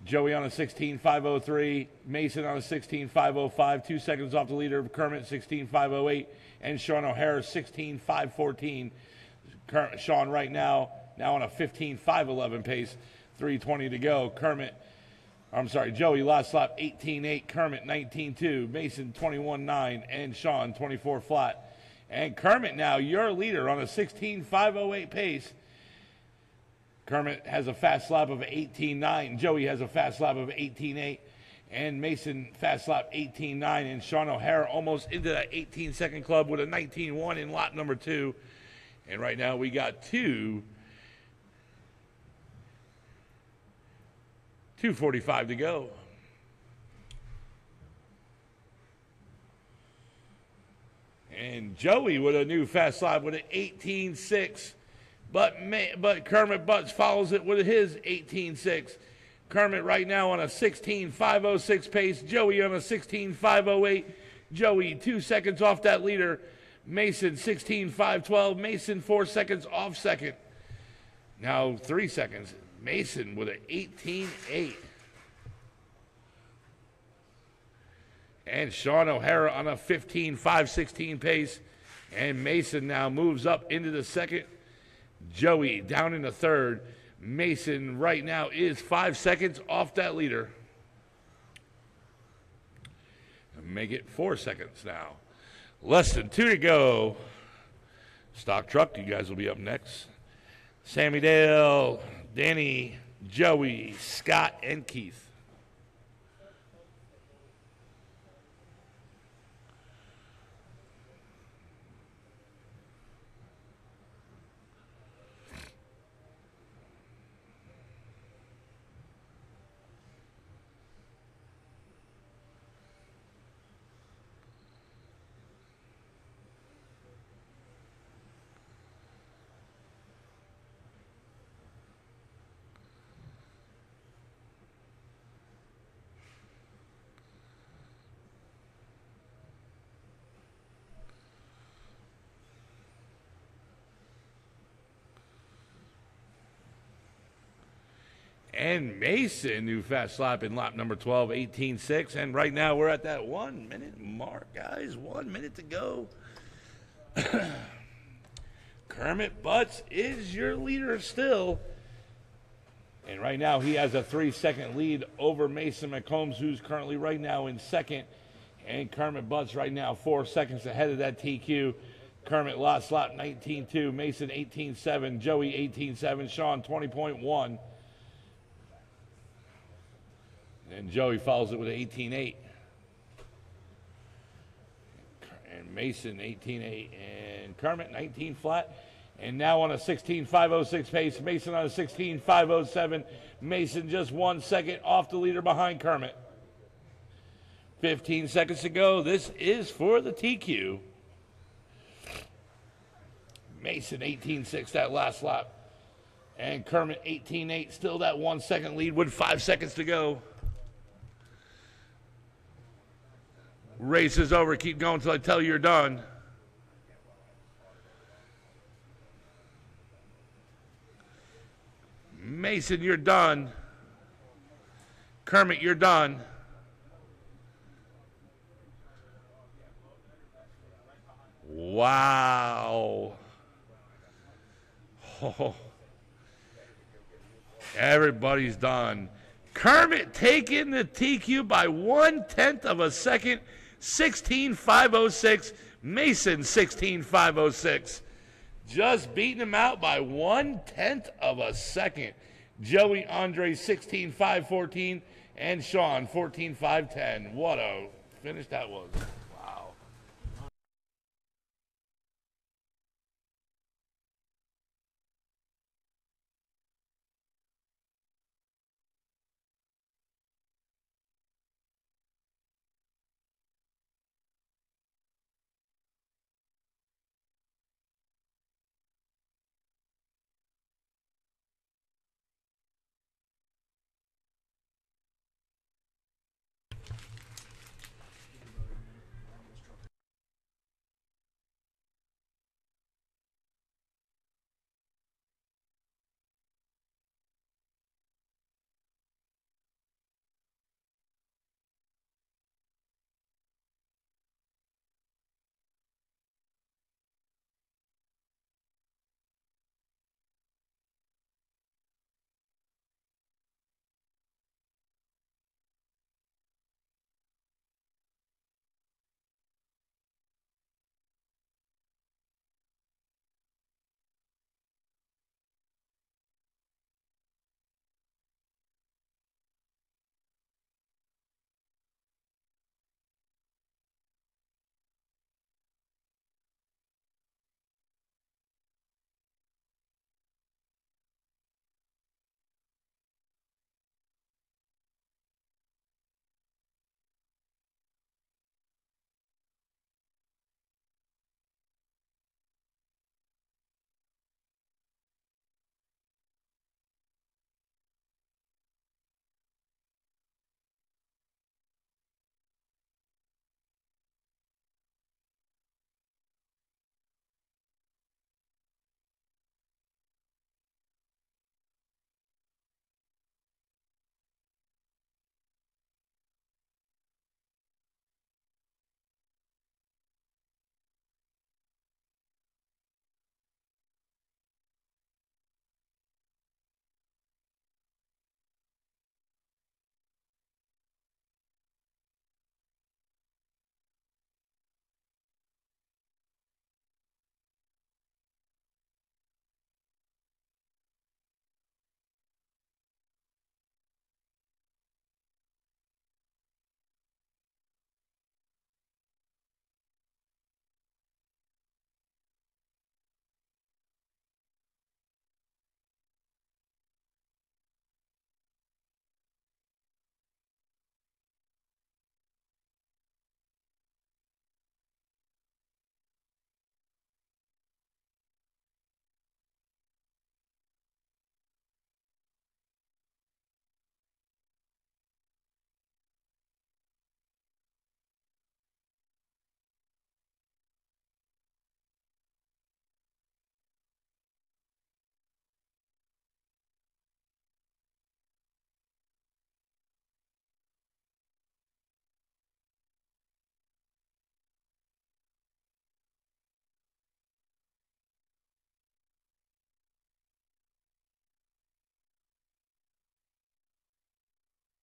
Joey on a 16.503, Mason on a 16.505, 2 seconds off the leader, Kermit 16.508, and Sean O'Hara 16.514. Sean right now on a 15.511 pace, 3:20 to go. Joey last lap 18.8, Kermit 19.2, Mason 21.9, and Sean 24 flat. And Kermit now your leader on a 16.508 pace. Kermit has a fast lap of 18.9. Joey has a fast lap of 18.8. And Mason fast lap 18.9. And Sean O'Hara almost into that 18-second club with a 19.1 in lap number 2. And right now we got 2:45 to go. And Joey with a new fast lap with an 18.6. But Kermit Butts follows it with his 18.6. Kermit right now on a 16.506 pace. Joey on a 16.508. Joey 2 seconds off that leader. Mason 16.512. Mason 4 seconds off second. Now 3 seconds. Mason with an 18.8. And Sean O'Hara on a 15.516 pace. And Mason now moves up into the second. Joey down in the third. Mason right now is 5 seconds off that leader. Make it 4 seconds now. Less than 2 to go. Stock truck, you guys will be up next. Sammy Dale, Danny, Joey, Scott, and Keith. And Mason, new fast lap in lap number 12, 18.6. And right now we're at that 1 minute mark, guys. 1 minute to go. Kermit Butts is your leader still. And right now he has a 3-second lead over Mason McCombs, who's currently right now in second. And Kermit Butts right now 4 seconds ahead of that TQ. Kermit last lap 19.2. Mason 18.7. Joey 18.7. Sean 20.1. And Joey follows it with an 18.8. And Mason 18.8. And Kermit 19 flat. And now on a 16.506 pace. Mason on a 16.507. Mason just 1 second off the leader behind Kermit. 15 seconds to go. This is for the TQ. Mason 18.6 that last lap. And Kermit 18.8. Still that 1 second lead with 5 seconds to go. Race is over. Keep going until I tell you you're done. Mason, you're done. Kermit, you're done. Wow. Oh. Everybody's done. Kermit taking the TQ by 1/10 of a second. 16.506. Mason 16.506. Just beating him out by 1/10 of a second. Joey Andre 16.514 and Sean 14.510. What a finish that was.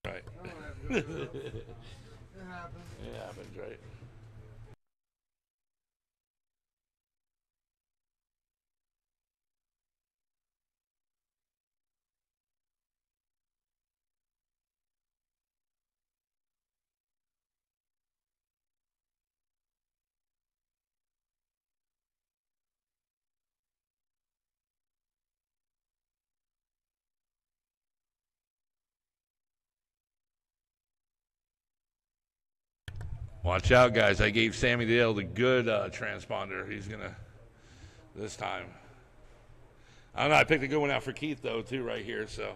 Right. It happens. It happens, right? Watch out, guys. I gave Sammy Dale the good transponder. He's going to, this time. I don't know. I picked a good one out for Keith, though, too, right here. So.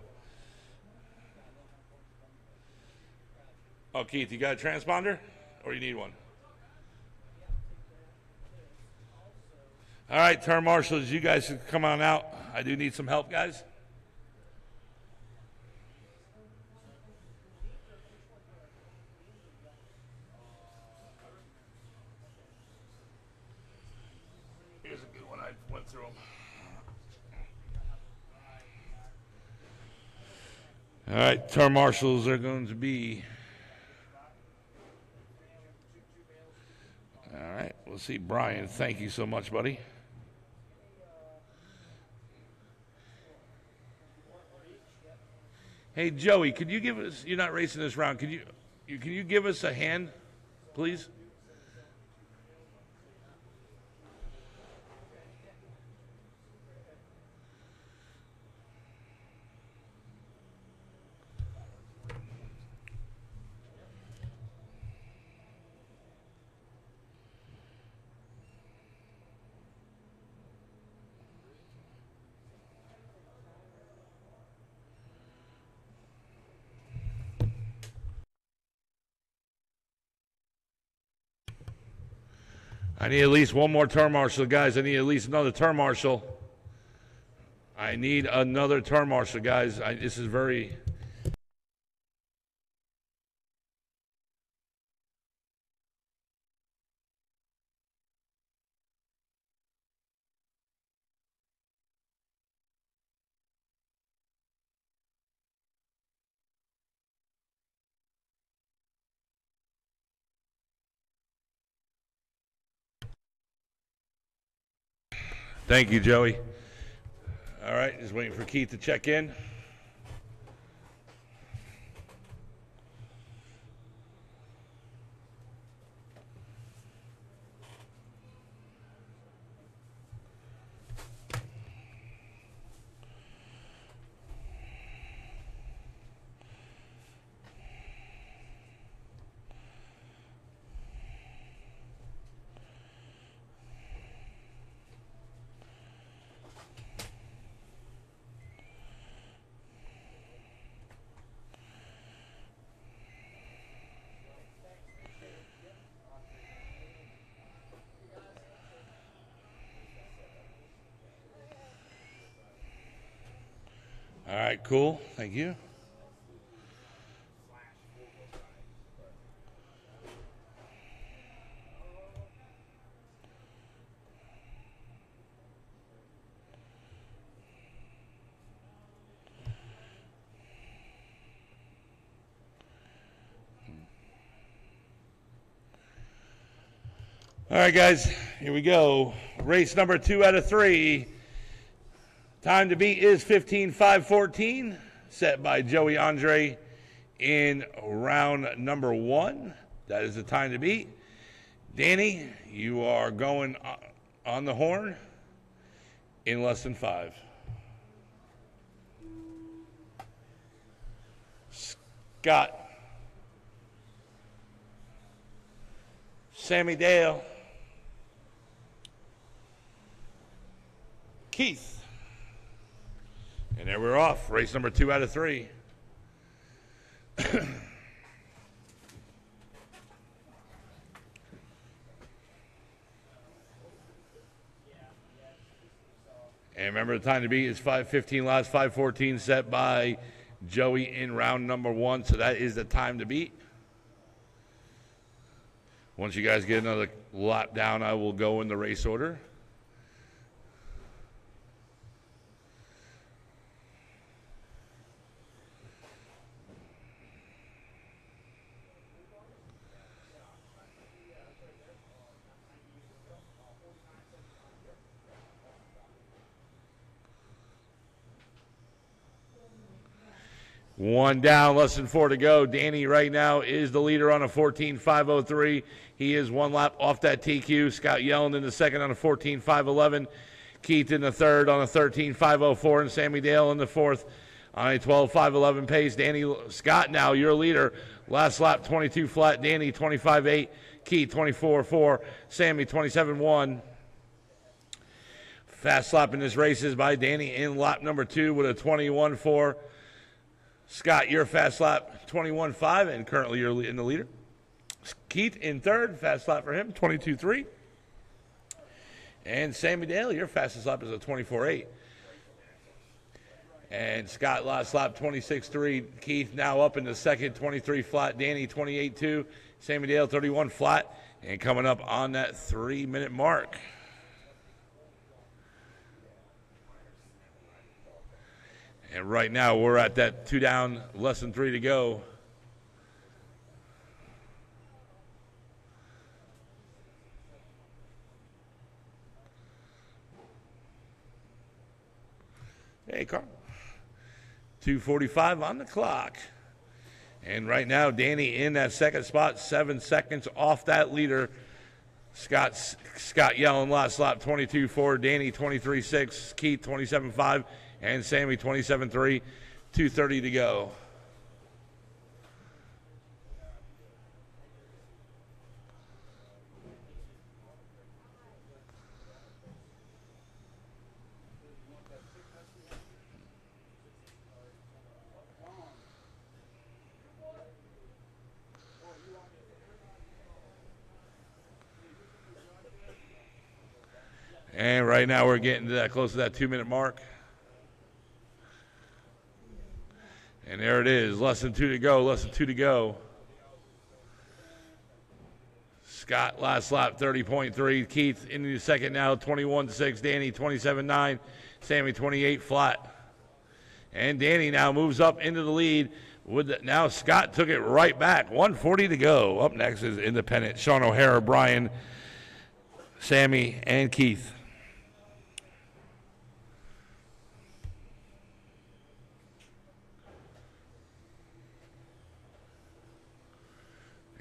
Oh, Keith, you got a transponder? Or you need one? All right, turn marshals, you guys should come on out. I do need some help, guys. Here's a good one. I went through them. All right, turn marshals are going to be. All right, we'll see. Brian, thank you so much, buddy. Hey, Joey, could you give us, you're not racing this round, can you give us a hand, please? I need at least one more turn marshal, guys. I need at least another turn marshal. I need another turn marshal, guys. This is very. Thank you, Joey. All right, just waiting for Keith to check in. All right, cool. Thank you. All right, guys, here we go. Race number 2 out of 3. Time to beat is 15:5:14, set by Joey Andre in round number 1. That is the time to beat. Danny, you are going on the horn in less than 5. Scott. Sammy Dale. Keith. And there we're off. Race number 2 out of 3. And remember, the time to beat is 5:15 last, 5:14 set by Joey in round number 1. So that is the time to beat. Once you guys get another lot down, I will go in the race order. One down, less than 4 to go. Danny right now is the leader on a 14.503. He is 1 lap off that TQ. Scott Yellen in the second on a 14.511. Keith in the third on a 13.504. And Sammy Dale in the fourth on a 12.511 pace. Scott now your leader. Last lap 22 flat. Danny 25.8. Keith 24.4. Sammy 27.1. Fast lap in this race is by Danny in lap number 2 with a 21.4. Scott, your fast lap, 21.5, and currently you're in the leader. Keith in third, fast lap for him, 22.3. And Sammy Dale, your fastest lap is a 24.8. And Scott last lap, 26.3. Keith now up in the second, 23 flat. Danny, 28.2. Sammy Dale, 31 flat. And coming up on that 3-minute mark. And right now we're at that 2 down, less than 3 to go. Hey, Carl. 2:45 on the clock. And right now, Danny in that second spot, 7 seconds off that leader. Scott Yellen last lap, 22.4. Danny, 23.6. Keith, 27.5. And Sammy, 27.3, 2:30 to go. And right now we're getting to that close to that 2-minute mark. And there it is, less than 2 to go. Scott, last lap, 30.3. Keith in the second now, 21.6. Danny, 27.9. Sammy, 28 flat. And Danny now moves up into the lead. Now Scott took it right back. 1:40 to go. Up next is independent. Sean O'Hara, Brian, Sammy, and Keith.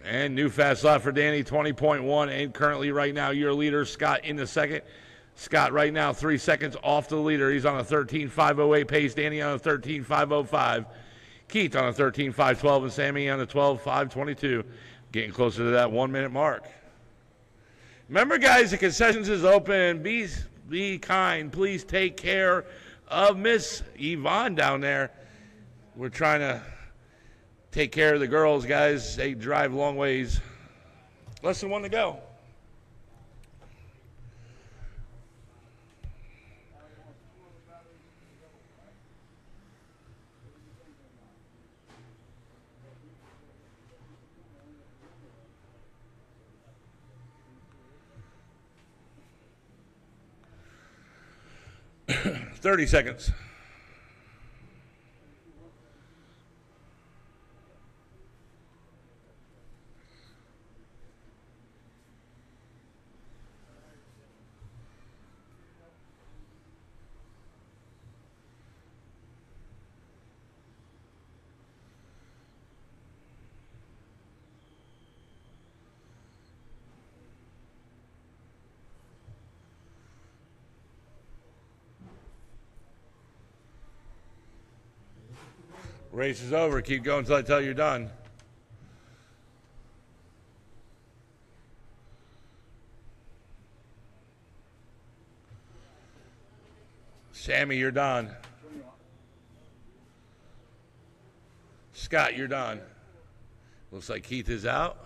And new fast lap for Danny, 20.1. And currently right now your leader, Scott, in the second. Scott right now 3 seconds off the leader. He's on a 13.508 pace. Danny on a 13.505. Keith on a 13.512. And Sammy on a 12.522. Getting closer to that 1-minute mark. Remember, guys, the concessions is open. Be kind. Please take care of Miss Yvonne down there. We're trying to take care of the girls, guys. They drive long ways. Less than 1 to go. $30 seconds. Race is over. Keep going until I tell you you're done. Sammy, you're done. Scott, you're done. Looks like Keith is out.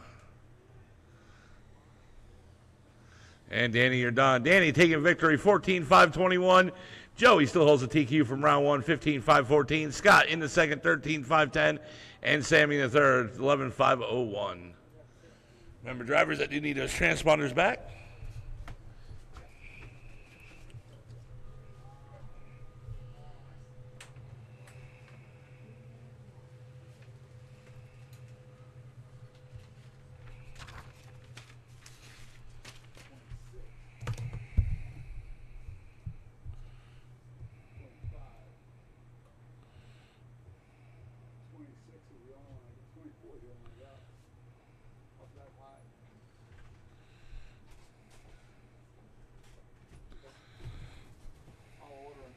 And Danny, you're done. Danny taking victory, 14.521. Joey still holds the TQ from round 1, 15.514. Scott in the second, 13.510. And Sammy in the third, 11.501. Remember, drivers that do need those transponders back. boy here when I got up that high. I'll order them.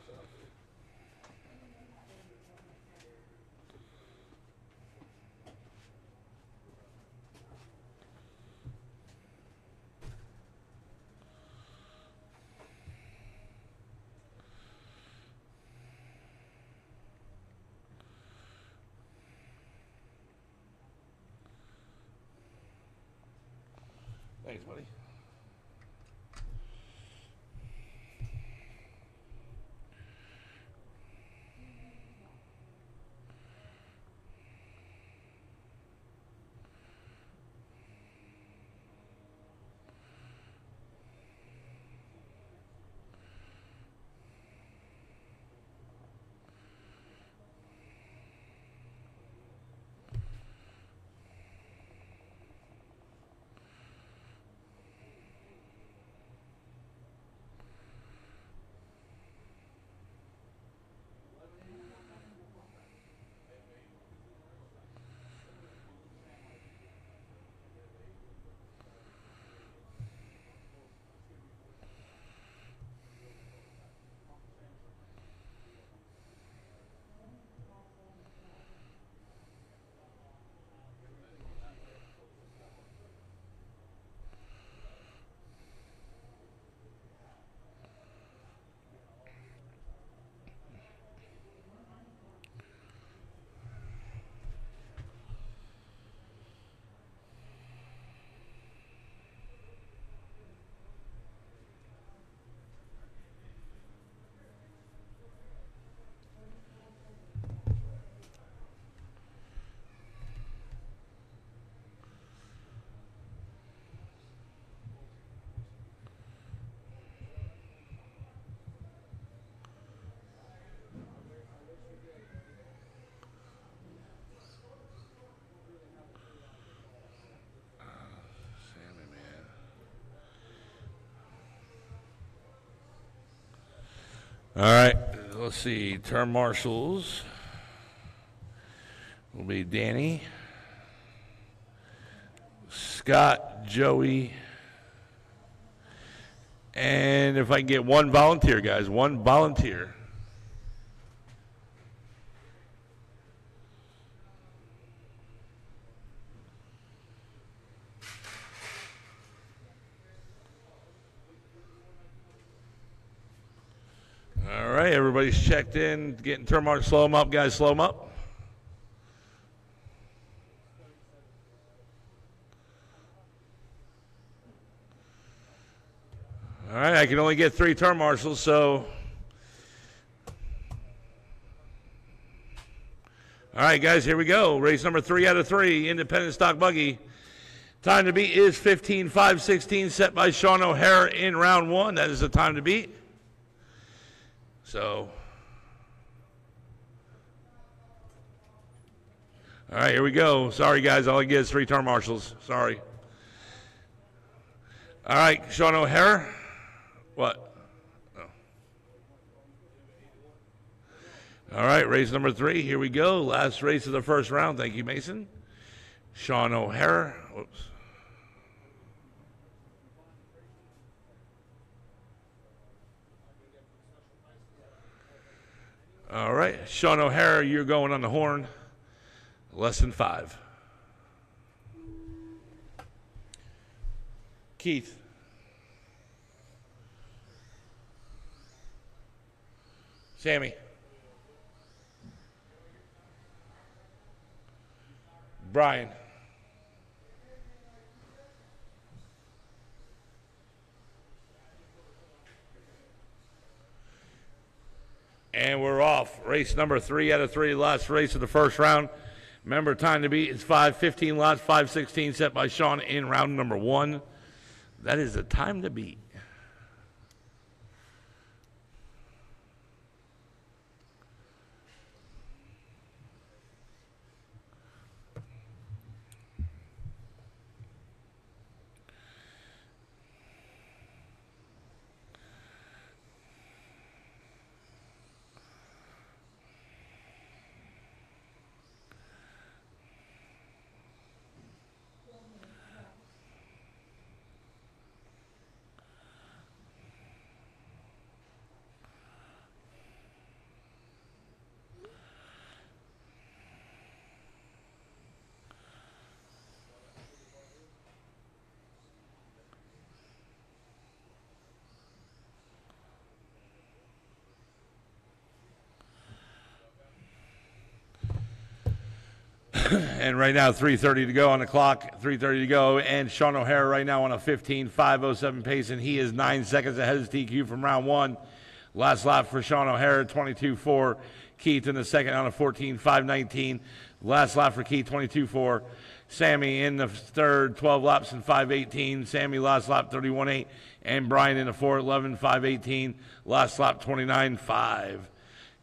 Set up here. Thanks, buddy. All right, let's see. Term marshals will be Danny, Scott, Joey, and if I can get one volunteer, guys, one volunteer. All right, everybody's checked in, getting term marshals. Slow them up, guys, slow them up. All right, I can only get 3 term marshals, so. All right, guys, here we go. Race number 3 out of 3, independent stock buggy. Time to beat is 15:5:16, set by Sean O'Hara in round 1. That is the time to beat. So, all right, here we go. Sorry, guys, all I get is 3 term marshals. Sorry. All right, Sean O'Hara. What? Oh. All right, race number 3. Here we go. Last race of the first round. Thank you, Mason. Sean O'Hara. Whoops. All right, Sean O'Hara, you're going on the horn. Less than 5. Keith. Sammy. Brian. And we're off. Race number 3 out of 3, last race of the first round. Remember, time to beat is 5:15 lots, 5:16 set by Sean in round number 1. That is the time to beat. And right now, 3:30 to go on the clock. 3:30 to go. And Sean O'Hara right now on a 15.507 pace, and he is 9 seconds ahead of TQ from round one. Last lap for Sean O'Hara, 22.4. Keith in the second on a 14.519. Last lap for Keith, 22.4. Sammy in the third, 12 laps and 5.18. Sammy last lap, 31.8. And Brian in the fourth, 11.518. Last lap, 29.5.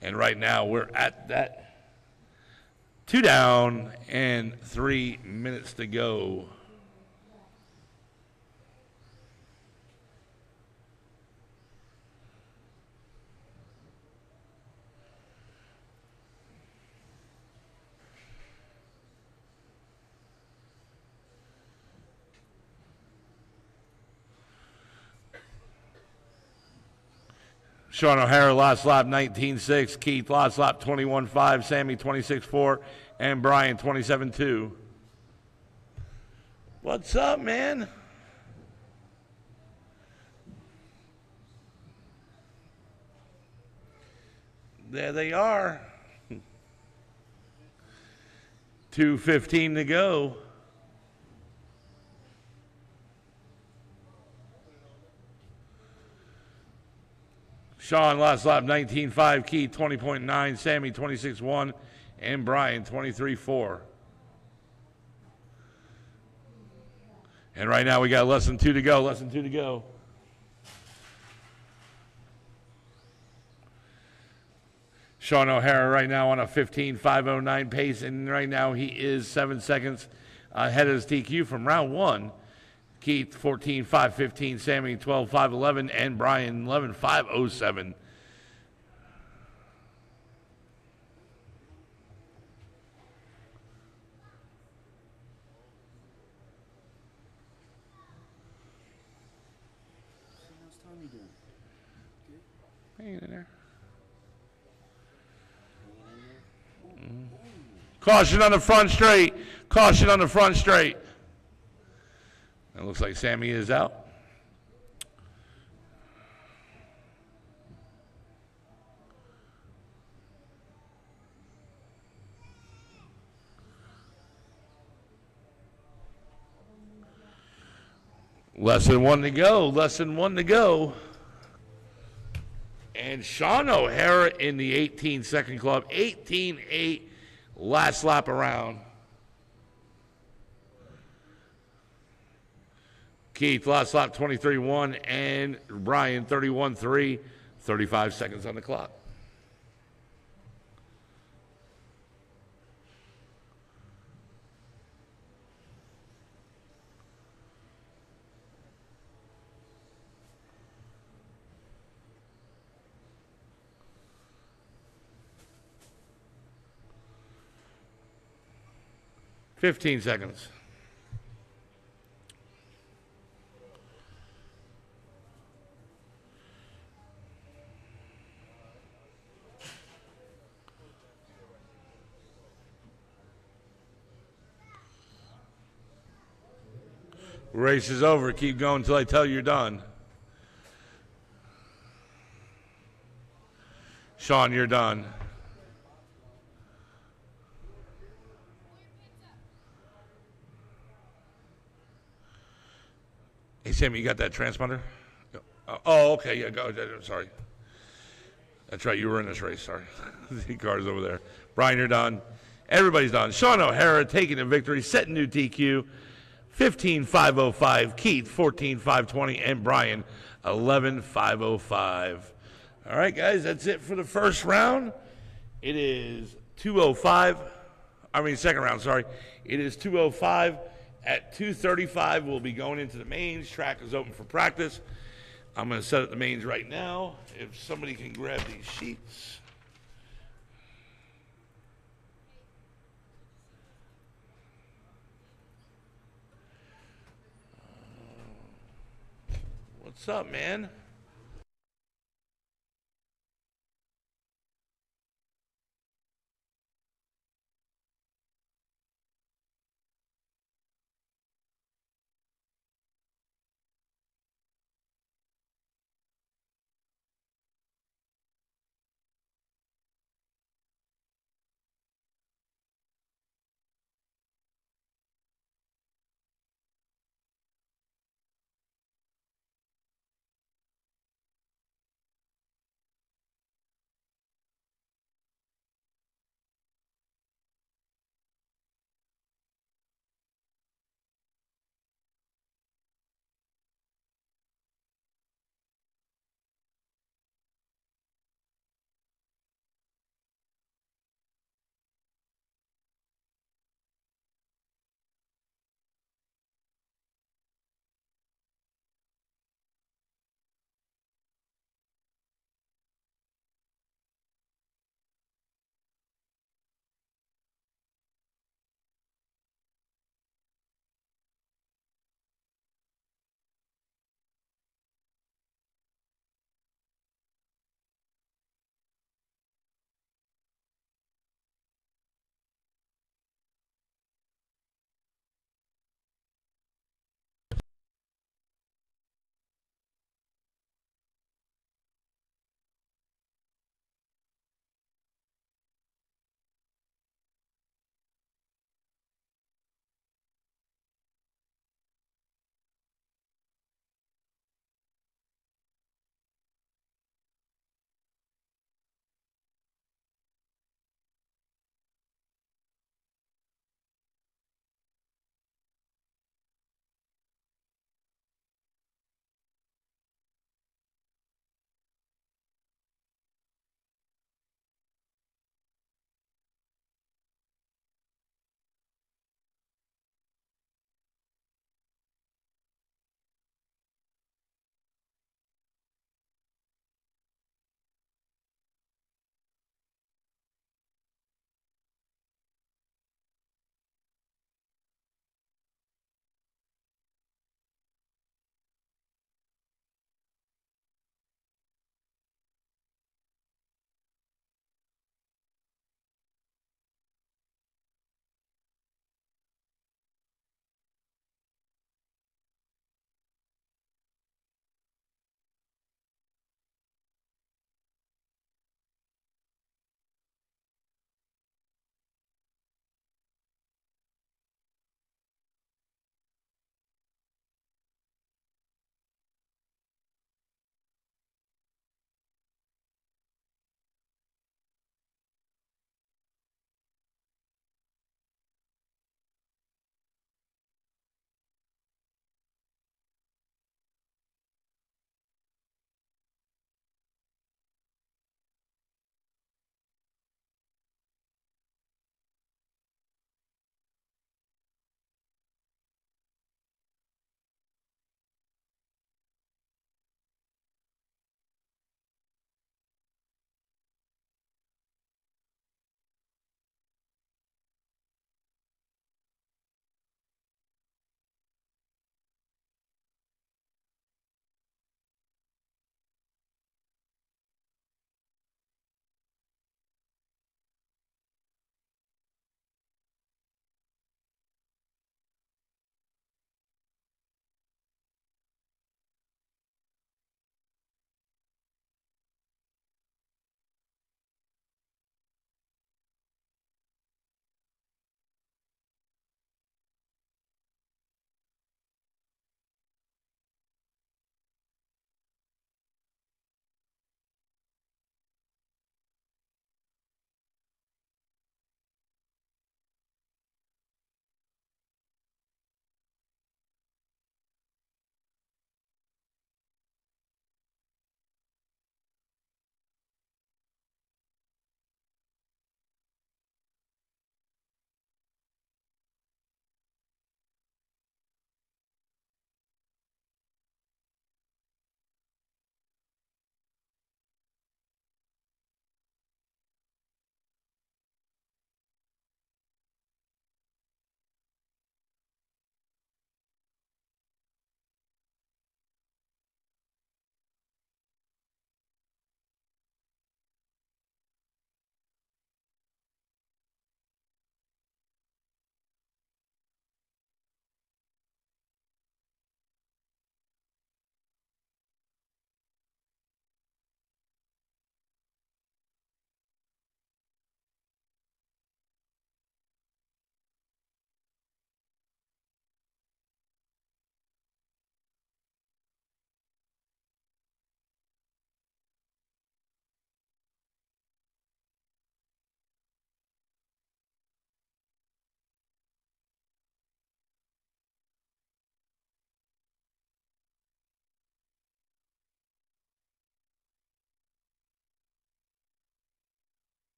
And right now we're at that 2 down and 3 minutes to go. Sean O'Hara last lap 19.6, Keith last lap 21.5, Sammy 26.4, and Brian 27.2. What's up, man? There they are. 2:15 to go. Sean last lap 19.5, Keith 20.9, Sammy 26.1, and Brian 23.4. And right now we got less than 2 to go. Less than 2 to go. Sean O'Hara right now on a 15.509 pace, and right now he is 7 seconds ahead of his TQ from round one. Keith 14.515, Sammy 12.511, and Brian 11.507. How's Tommy doing? Good. Hanging in there. Caution on the front straight. Caution on the front straight. It looks like Sammy is out. Less than 1 to go. Less than 1 to go. And Sean O'Hara in the 18-second club. 18.8 last lap around. Keith last lap 23.1 and Brian 31.3. 35 seconds on the clock. Fifteen seconds. Race is over. Keep going until I tell you you're done. Sean, you're done. Hey, Sammy, you got that transponder? Oh, okay. Yeah, go. Sorry. That's right. You were in this race. Sorry. The car's over there. Brian, you're done. Everybody's done. Sean O'Hara taking the victory, setting new TQ. 15.505, Keith 14.520, and Brian 11.505. All right, guys, that's it for the first round. It is 2:05. Second round, sorry. It is 2:05. At 2:35, we'll be going into the mains. Track is open for practice. I'm going to set up the mains right now. If somebody can grab these sheets. What's up, man?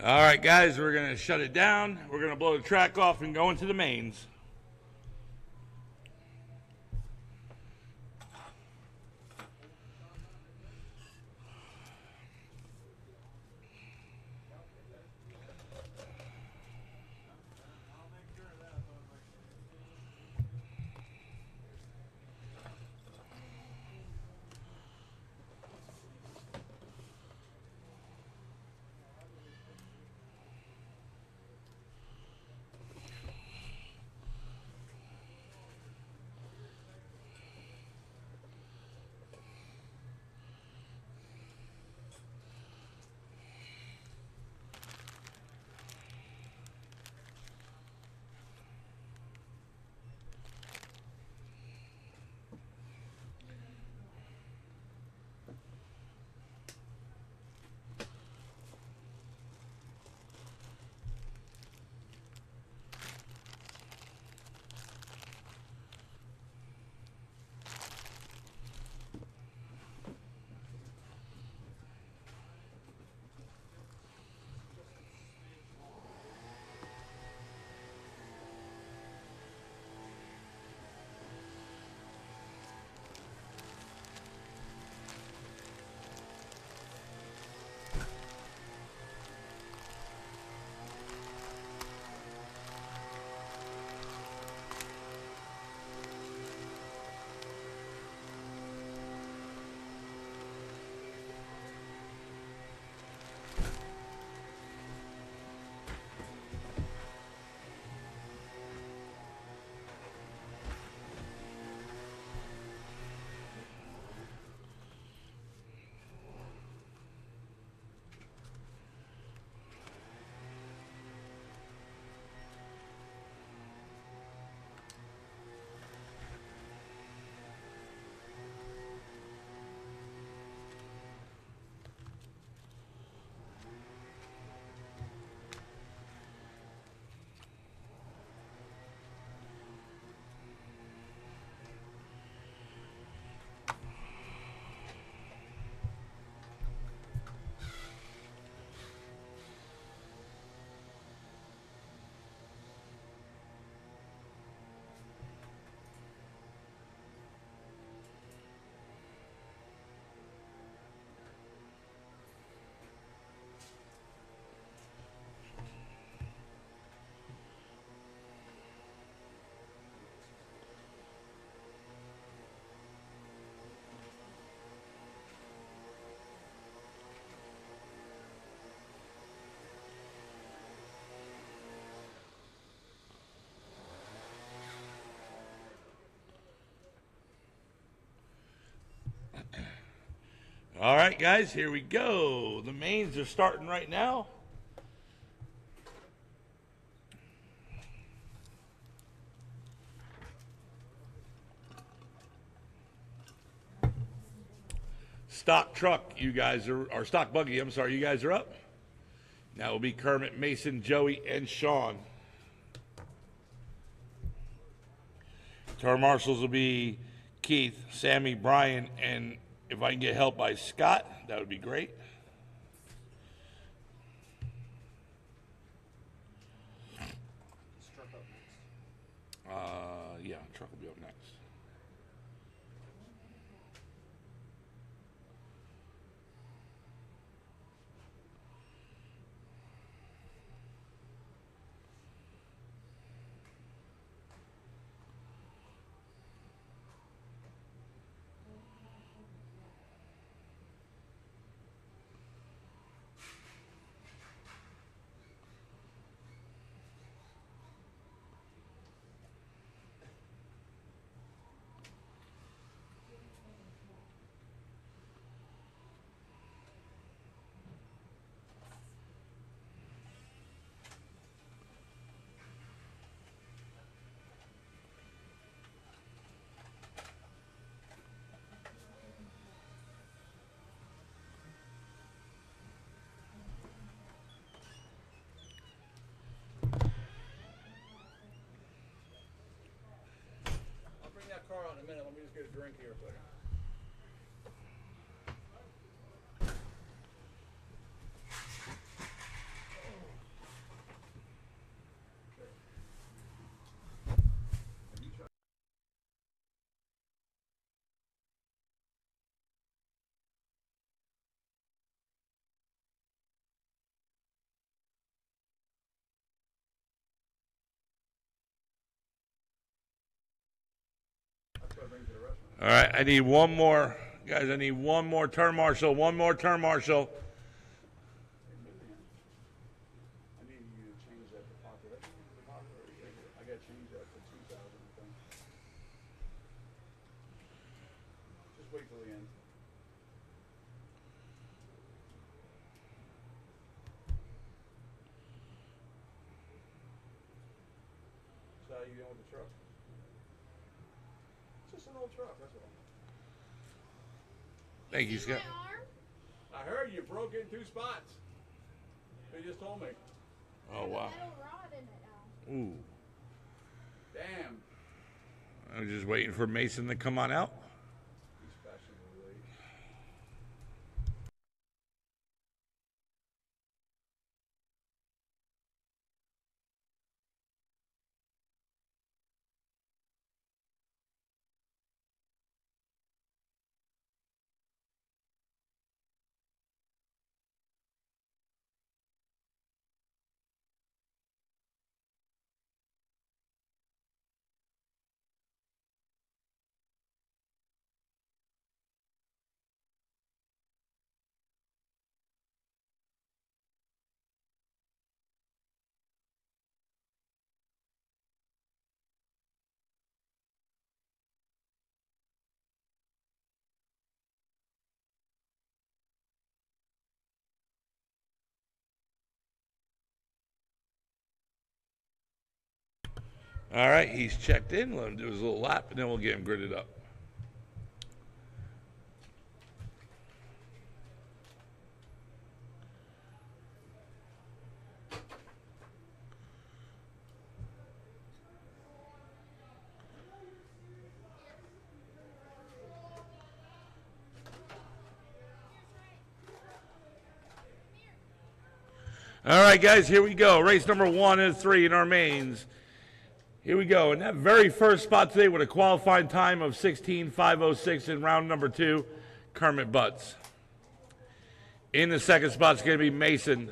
All right, guys, we're going to shut it down. We're going to blow the track off and go into the mains. All right, guys, here we go. The mains are starting right now. Stock truck, you guys are, or stock buggy, I'm sorry, you guys are up. Now will be Kermit, Mason, Joey, and Sean. Tour marshals will be Keith, Sammy, Brian, and if I can get help by Scott, that would be great. Struck up next. Yeah, truck will be up next. I'll bring that car out in a minute. Let me just get a drink here a second. All right, I need one more. Guys, I need one more turn marshal. One more turn marshal. I need you to change that to popular. I got to change that to 2,000, I think. Just wait till the end. So how you doing with the truck? It's just an old truck, that's all. Thank you, Scott. I heard you broke in 2 spots. They just told me. Oh, wow. Ooh. Damn. I'm just waiting for Mason to come on out. He's fashionably late. All right, he's checked in. Let him do his little lap, and then we'll get him gridded up. All right, guys, here we go. Race number 1 and 3 in our mains. Here we go. In that very first spot today with a qualifying time of 16:506 in round number 2, Kermit Butts. In the second spot is going to be Mason.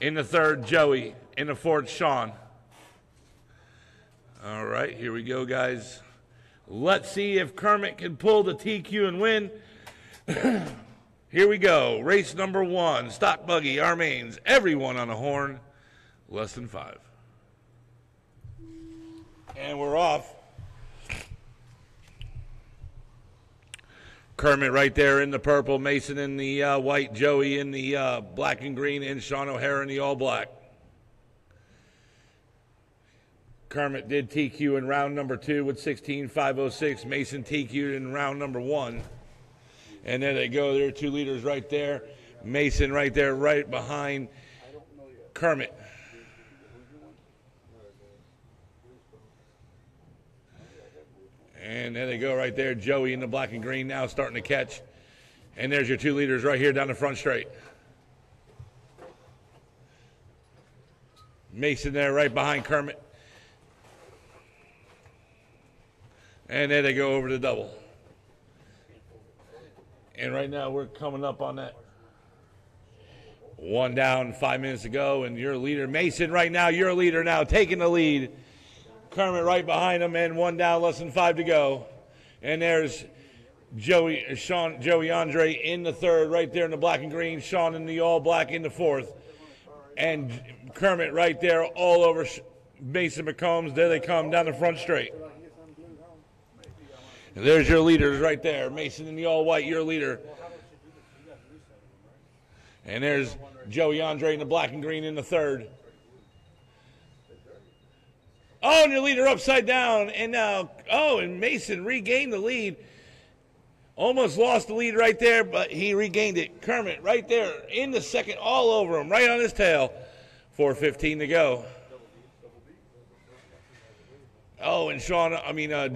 In the third, Joey. In the fourth, Sean. All right, here we go, guys. Let's see if Kermit can pull the TQ and win. Here we go. Race number 1. Stock buggy, our mains. Everyone on a horn. Less than 5. And we're off. Kermit right there in the purple, Mason in the white, Joey in the black and green, and Sean O'Hara in the all black. Kermit did TQ in round number 2 with 16:506. Mason TQ'd in round number 1. And there they go. There are 2 leaders right there. Mason right there, right behind Kermit. And there they go right there. Joey in the black and green now starting to catch. And there's your 2 leaders right here down the front straight. Mason there right behind Kermit. And there they go over the double. And right now we're coming up on that. 1 down, 5 minutes to go. And your leader, Mason, right now, your leader now taking the lead. Kermit right behind him, and 1 down, less than 5 to go. And there's Joey Andre in the third, right there in the black and green. Sean in the all black in the fourth. And Kermit right there all over Mason McCombs. There they come down the front straight. And there's your leaders right there. Mason in the all white, your leader. And there's Joey Andre in the black and green in the third. Oh, and your leader upside down. And now, and Mason regained the lead. Almost lost the lead right there, but he regained it. Kermit right there in the second, all over him, right on his tail. 4:15 to go. Oh, and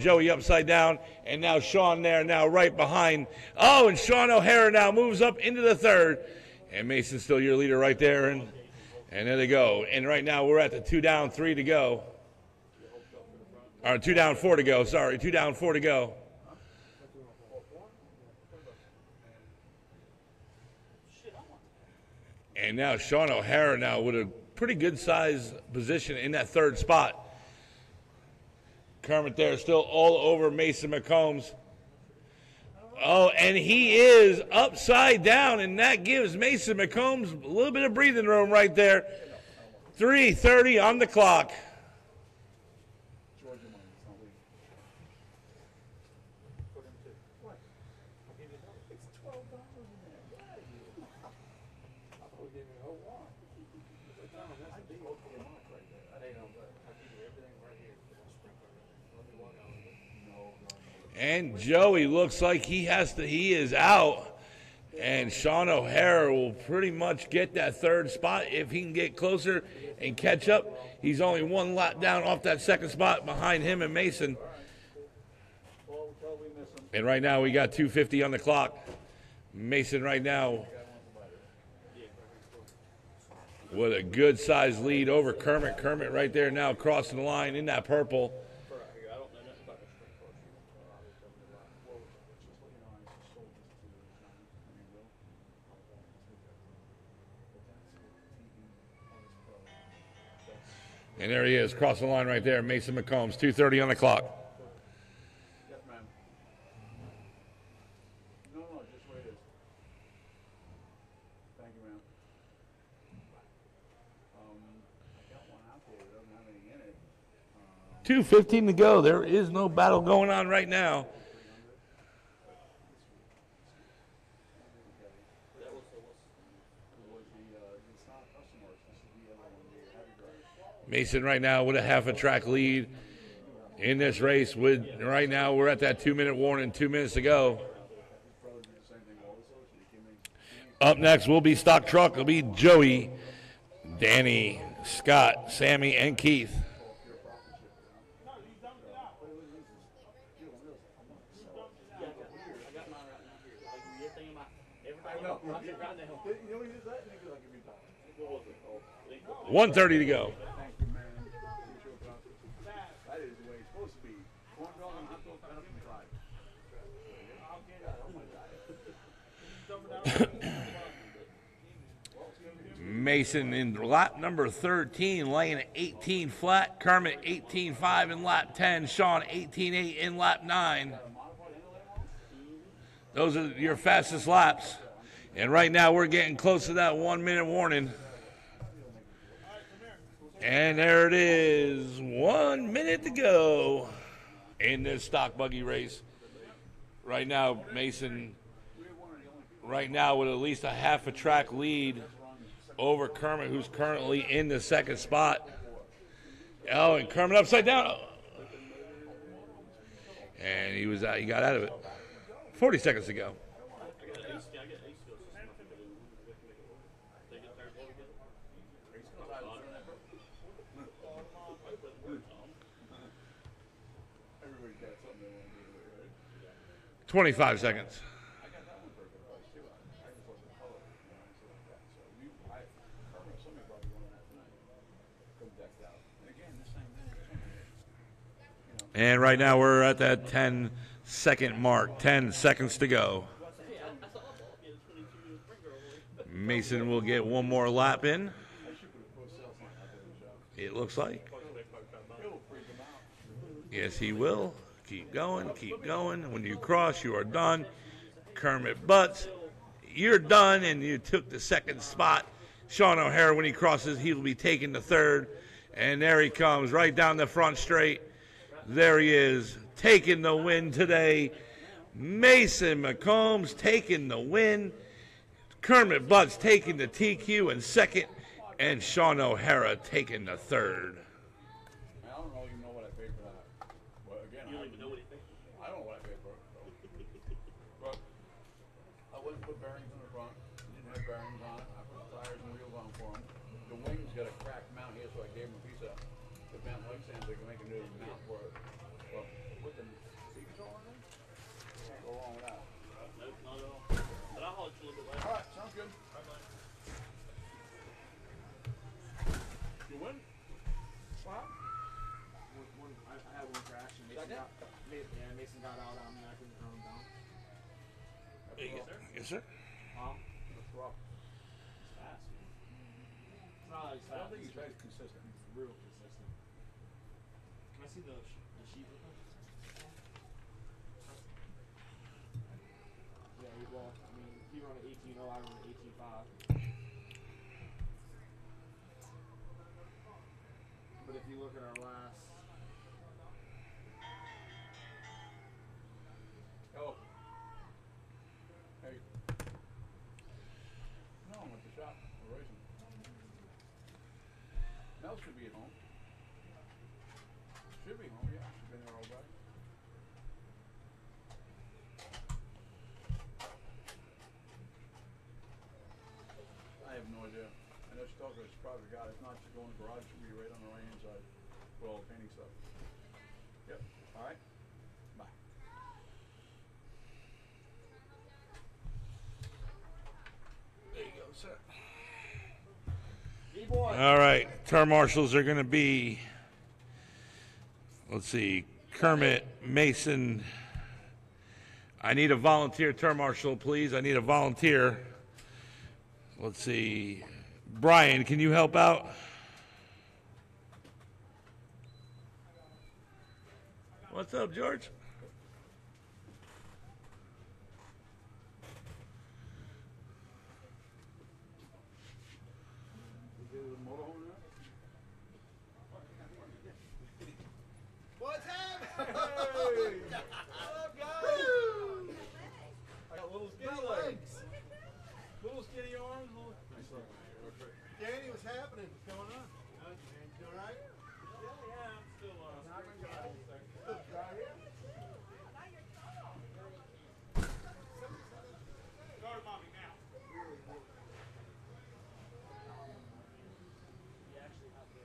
Joey upside down. And now Sean there, now right behind. Oh, and Sean O'Hara now moves up into the third. And Mason's still your leader right there. And there they go. And right now we're at the 2 down, 3 to go. Or 2 down, 4 to go. Sorry, 2 down, 4 to go. And now Sean O'Hara now with a pretty good size position in that third spot. Kermit there still all over Mason McCombs. Oh, and he is upside down, and that gives Mason McCombs a little bit of breathing room right there. 3:30 on the clock. Georgia money, it's not legal. Put him to what? I'll give you $12. It's $12 in there. Get out of here. I thought we gave you a whole lot. I think okay, mark right there. I don't know, but I'll give you everything right here. Let me walk out. No. And Joey looks like he is out. And Sean O'Hara will pretty much get that third spot if he can get closer and catch up. He's only one lap down off that second spot behind him and Mason. And right now we got 2:50 on the clock. Mason right now with a good sized lead over Kermit. Kermit right there now crossing the line in that purple. And there he is, crossing the line right there, Mason McCombs, 2:30 on the clock. Yes, ma'am. No, just where it is. Thank you, ma'am. I got one out there that doesn't have anything in it. 2:15 to go. There is no battle going on right now. Mason right now with a half a track lead in this race. Right now we're at that 2-minute warning, 2 minutes to go. Up next will be Stock Truck. It'll be Joey, Danny, Scott, Sammy, and Keith. $1:30 to go. That is the way it's supposed to be. $1 hot dog cut up and fried. Mason in lap number 13, laying at 18 flat. Kermit 18.5 in lap 10. Sean 18.8 in lap 9. Those are your fastest laps. And right now we're getting close to that 1-minute warning. And there it is, 1 minute to go in this stock buggy race. Right now, Mason, right now with at least a half a track lead over Kermit, who's currently in the second spot. Oh, and Kermit upside down. And he got out of it. 40 seconds to go. 25 seconds. And right now we're at that 10-second mark. 10 seconds to go. Mason will get one more lap in. It looks like. Yes, he will. Keep going, keep going. When you cross, you are done. Kermit Butts, you're done, and you took the second spot. Sean O'Hara, when he crosses, he will be taking the third. And there he comes, right down the front straight. There he is, taking the win today. Mason McCombs taking the win. Kermit Butts taking the TQ in second. And Sean O'Hara taking the third. I don't even know what I paid for that. But again, I don't know what I paid for it. But I went and put bearings in the front. It didn't have bearings on it. I put the tires and wheels on for them. The wings got a cracked mount here, so I gave them a piece of the bent leg sand so they can make a new mount for it. But put the seats on it, can't go wrong with that. Nope, not at all. But I'll hold you a little bit later. All right, sounds good. You win? Wow. I had one crash and Mason got out on me. I couldn't throw him down. Yes, sir. That's rough. It's fast. It's not like I don't think he's very consistent. He's real consistent. Can I see the sheet real quick? run an 18.0, I run an 18.5. But if you look at our last, Oh. Hey. No, I'm at the shop. We're racing. Mel should be at home. Should be home, yeah. She's been there all day. I have no idea. I know she talked about she probably got it. If not, she's going to the garage. She'll be right on the right hand side with all the painting stuff. Yep. All right. Bye. There you go, sir. D-boy. All right, term marshals are going to be, let's see, Kermit, Mason. I need a volunteer term marshal, please. I need a volunteer. Let's see. Brian, can you help out? What's up, George? What's happening? Hey! What up, guys? I got little skinny legs. Little skinny arms. Danny, what's happening? What's going on? You all right? Yeah, I'm still Start mommy now. We actually have the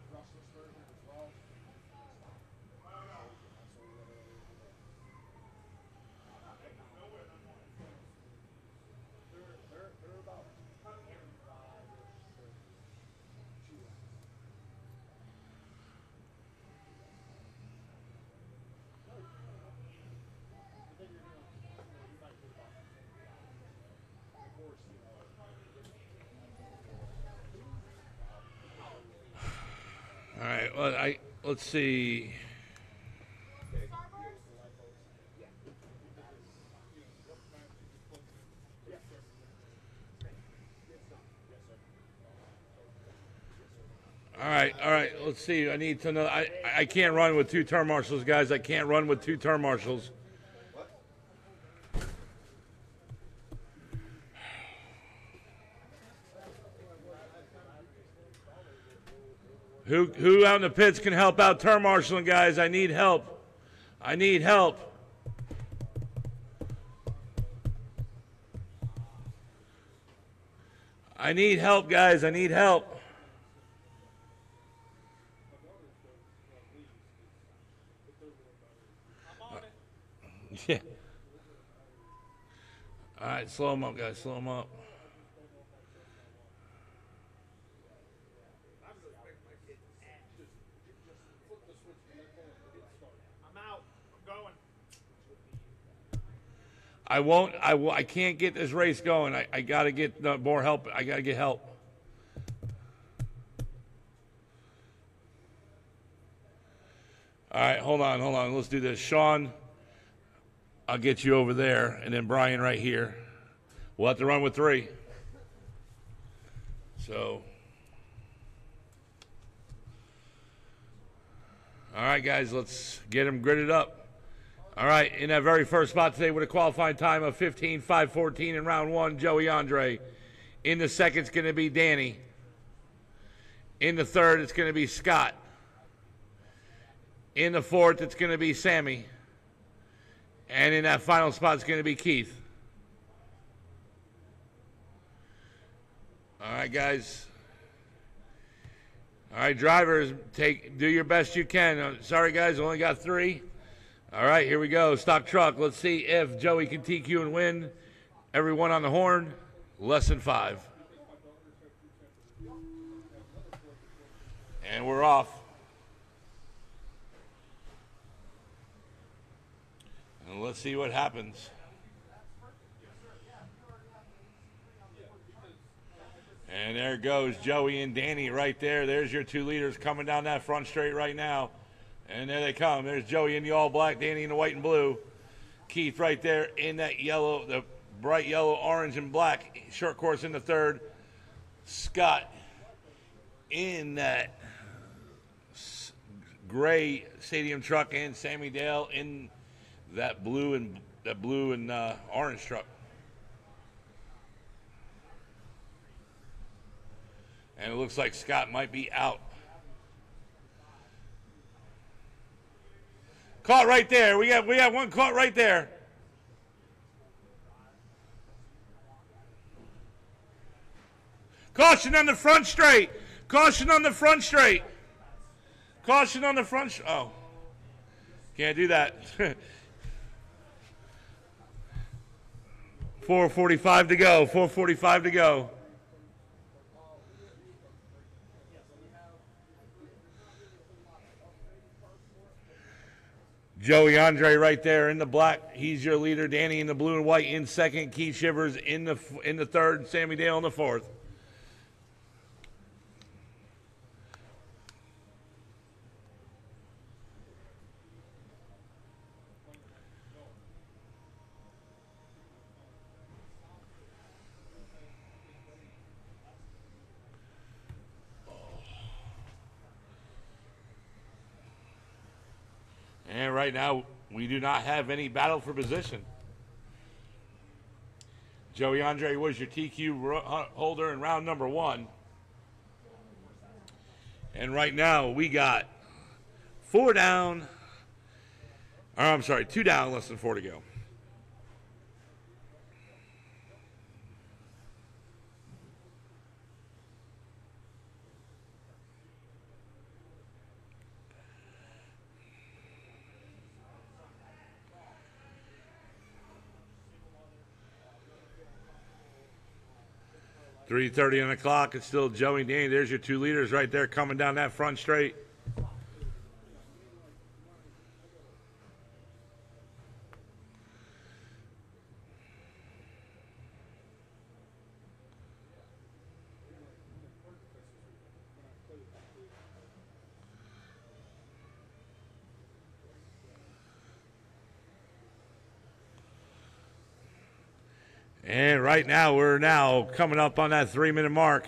brushless version as well. They're about 105-ish. All right, well, let's see. All right, let's see. I need to know. I can't run with two term marshals, guys. I can't run with two term marshals. Who out in the pits can help out term marshaling, guys? I need help. I need help. I need help, guys. I need help. Yeah. All right, slow them up, guys. Slow them up. I'm out. I'm going. I can't get this race going. I got to get more help. I got to get help. All right, hold on. Let's do this. Sean, I'll get you over there, and then Brian right here. We'll have to run with 3. So, all right, guys, let's get them gridded up. All right, in that very first spot today with a qualifying time of 15.514 in round 1, Joey Andre. In the second, it's going to be Danny. In the third, it's going to be Scott. In the fourth, it's going to be Sammy. And in that final spot, it's going to be Keith. All right, guys. All right, drivers, do your best you can. Sorry, guys, only got 3. All right, here we go. Stock truck. Let's see if Joey can TQ and win. Everyone on the horn. Less than 5. And we're off. And let's see what happens. And there goes Joey and Danny right there. There's your 2 leaders coming down that front straight right now. And there they come. There's Joey in the all black, Danny in the white and blue. Keith right there in that yellow, the bright yellow, orange, and black. Short course in the third. Scott in that gray stadium truck, and Sammy Dale in that blue and orange truck. And it looks like Scott might be out. Caught right there. We got one caught right there. Caution on the front straight. Caution on the front straight. Caution on the front. Oh, can't do that. 4:45 to go. 4:45 to go. Joey Andre right there in the black. He's your leader. Danny in the blue and white in second. Keith Shivers in the third. Sammy Dale in the fourth. And right now, we do not have any battle for position. Joey Andre was your TQ holder in round number 1. And right now, we got 2 down, less than 4 to go. .330 on the clock. It's still Joey and Danny. There's your 2 leaders right there coming down that front straight. And right now, we're now coming up on that 3-minute mark.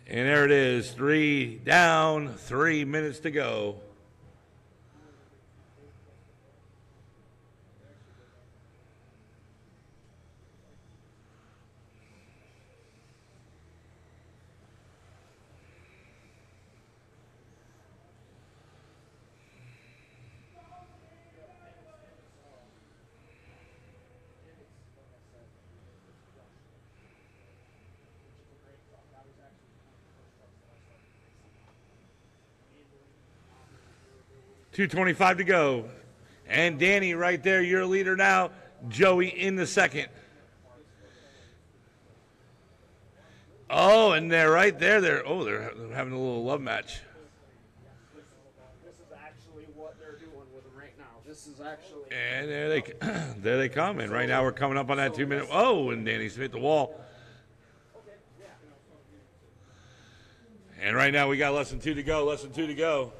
And there it is, 3 down, 3 minutes to go. .225 to go. And Danny right there, your leader now. Joey in the second. Oh, and they're right there. They're having a little love match. This is actually what they're doing with them right now. This is actually. And there they come. And right now we're coming up on that 2-minute. Oh, and Danny's hit the wall. And right now we got less than 2 to go. Less than 2 to go.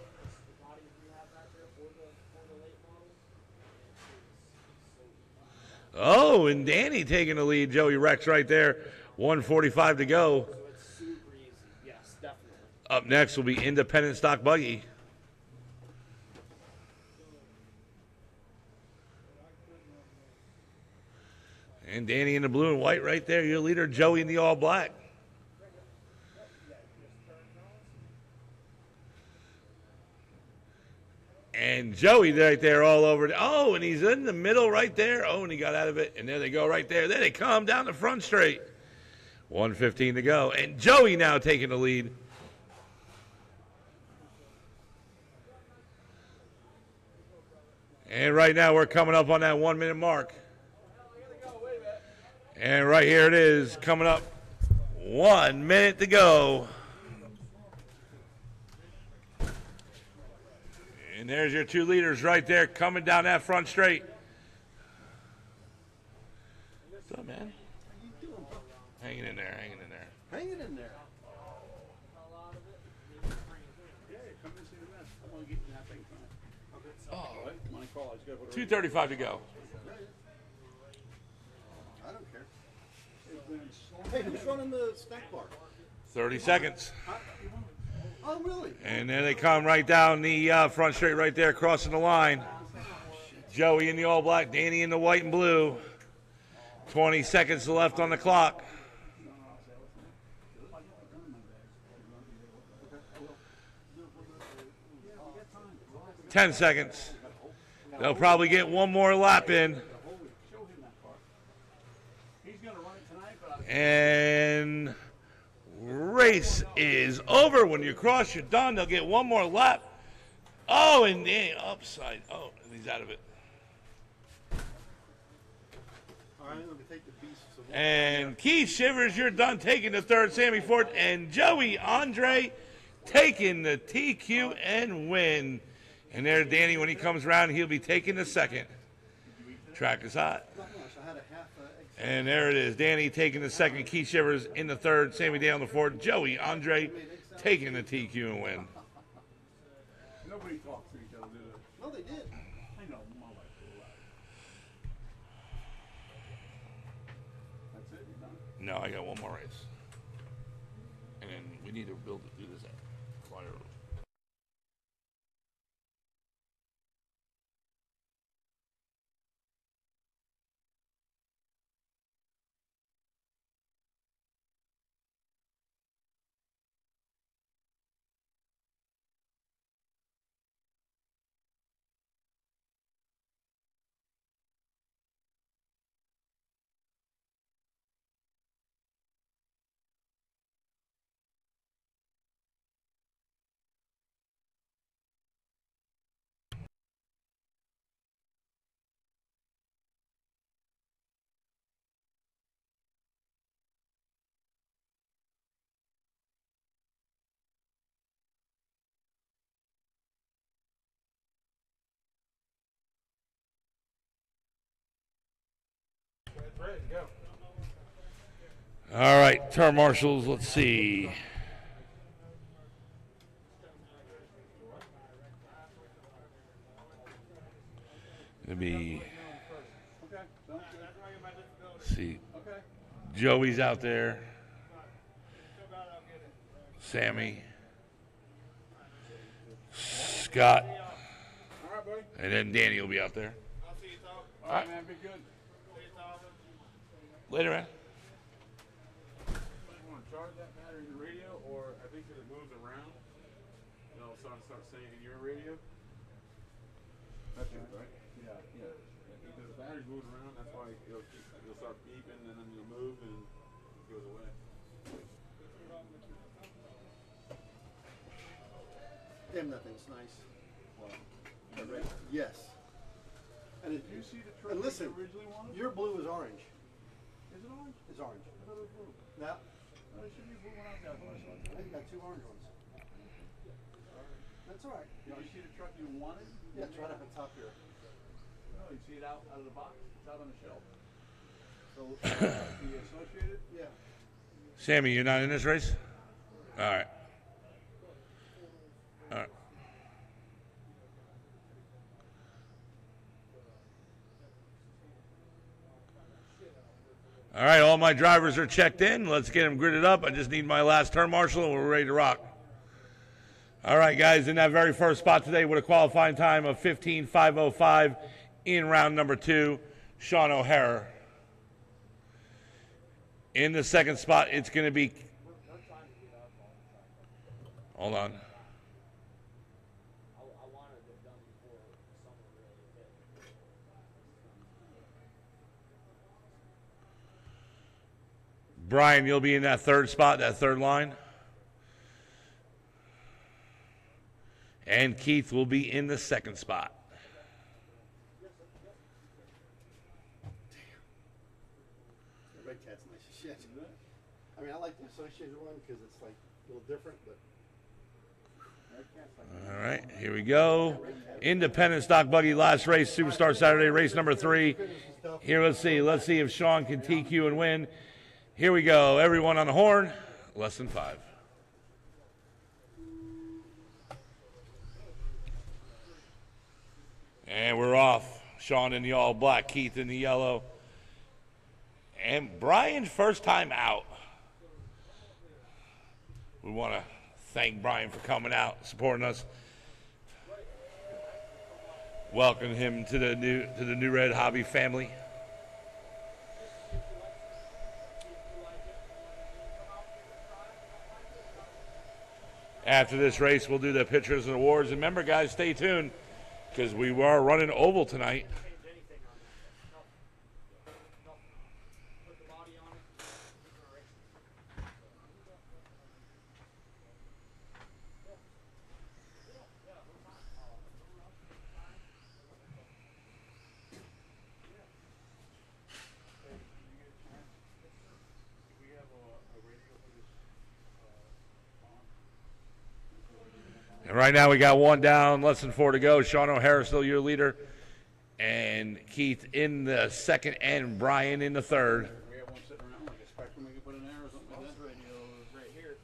Oh, and Danny taking the lead. Joey Rex right there. 1:45 to go. So it's super easy. Yes, definitely. Up next will be Independent Stock Buggy. And Danny in the blue and white right there. Your leader, Joey in the all black. And Joey right there all over. Oh, and he's in the middle right there. Oh, and he got out of it. And there they go right there. There they come down the front straight. 1:15 to go. And Joey now taking the lead. And right now we're coming up on that 1-minute mark. And right here it is coming up. 1 minute to go. And there's your 2 leaders right there coming down that front straight. What's up, man? How you doing, bro? Hanging in there, hanging in there. Hanging in there. Yeah, come and see the rest. I'm gonna get you that thing from it. Oh, right. Money call. I just gotta put it 2:35 to go. I don't care. Hey, who's running the snack bar? 30 seconds. Oh, really? And then they come right down the front straight right there, crossing the line. Joey in the all black, Danny in the white and blue. 20 seconds left on the clock. 10 seconds. They'll probably get one more lap in. And race is over. When you cross, you're done. They'll get one more lap. Oh, and then upside. Oh, and he's out of it. All right, let me take the beast. And Keith Shivers, you're done taking the third. Sammy Ford and Joey Andre taking the TQ and win. And there, Danny, when he comes around, he'll be taking the second. Track is hot. And there it is. Danny taking the second. Keith Shivers in the third. Sammy Dale in the fourth. Joey Andre taking the TQ and win. Nobody talks to each other, do they? No, they did. I know, my wife will laugh. That's it, you're done. No, I got one more race. And then we need to do this at Flyer. Ready to go. All right, turn marshals. Let's see. It'll be. Okay, sounds good. Let's see. Okay. Joey's out there. Sammy. Scott. All right, buddy. And then Danny will be out there. I'll see you, Tom. All right, man, be good. See you, Tom. Later, man. You want to charge that battery in the radio, or I think because it moves around, it'll start saying in your radio? That's it, right? Yeah, yeah. Because the battery's moving around, that's why it'll start beeping, and then you'll move, and it goes away. Damn, that thing's nice. Well, Yes. And it, did you see the truck and listen, you originally wanted? your blue is orange. Is it orange? It's orange. I thought it was blue. Now, No, it should be blue when I got it. I saw it. I think you got two orange ones. That's all right. Did you see the truck you wanted? Yeah, it's right up on top here. No, you see it out of the box? It's out on the shelf. So, the Associated? Yeah. Sammy, you're not in this race? All right. All right. All right, all my drivers are checked in. Let's get them gridded up. I just need my last turn marshal, and we're ready to rock. All right, guys, in that very first spot today with a qualifying time of 15.505 in round number 2, Sean O'Hara. In the second spot, it's going to be... Hold on. Brian, you'll be in that third spot, that third line. And Keith will be in the second spot. The red cat's nice as shit. I mean, I like the Associated one because it's like a little different, but. All right, here we go. Independent stock buggy, last race, Superstar Saturday, race number 3. Here, let's see if Sean can TQ and win. Here we go. Everyone on the horn. Less than 5. And we're off. Sean in the all black, Keith in the yellow. And Brian's first time out. We want to thank Brian for coming out, supporting us. Welcome him to the New Red Hobby family. After this race, we'll do the pictures and awards. And remember, guys, stay tuned because we are running oval tonight. And right now we got one down, less than 4 to go. Sean O'Hara still your leader. And Keith in the second and Brian in the third. We have one sitting around like a Spectrum we can put in there or something like that. Radio is right here.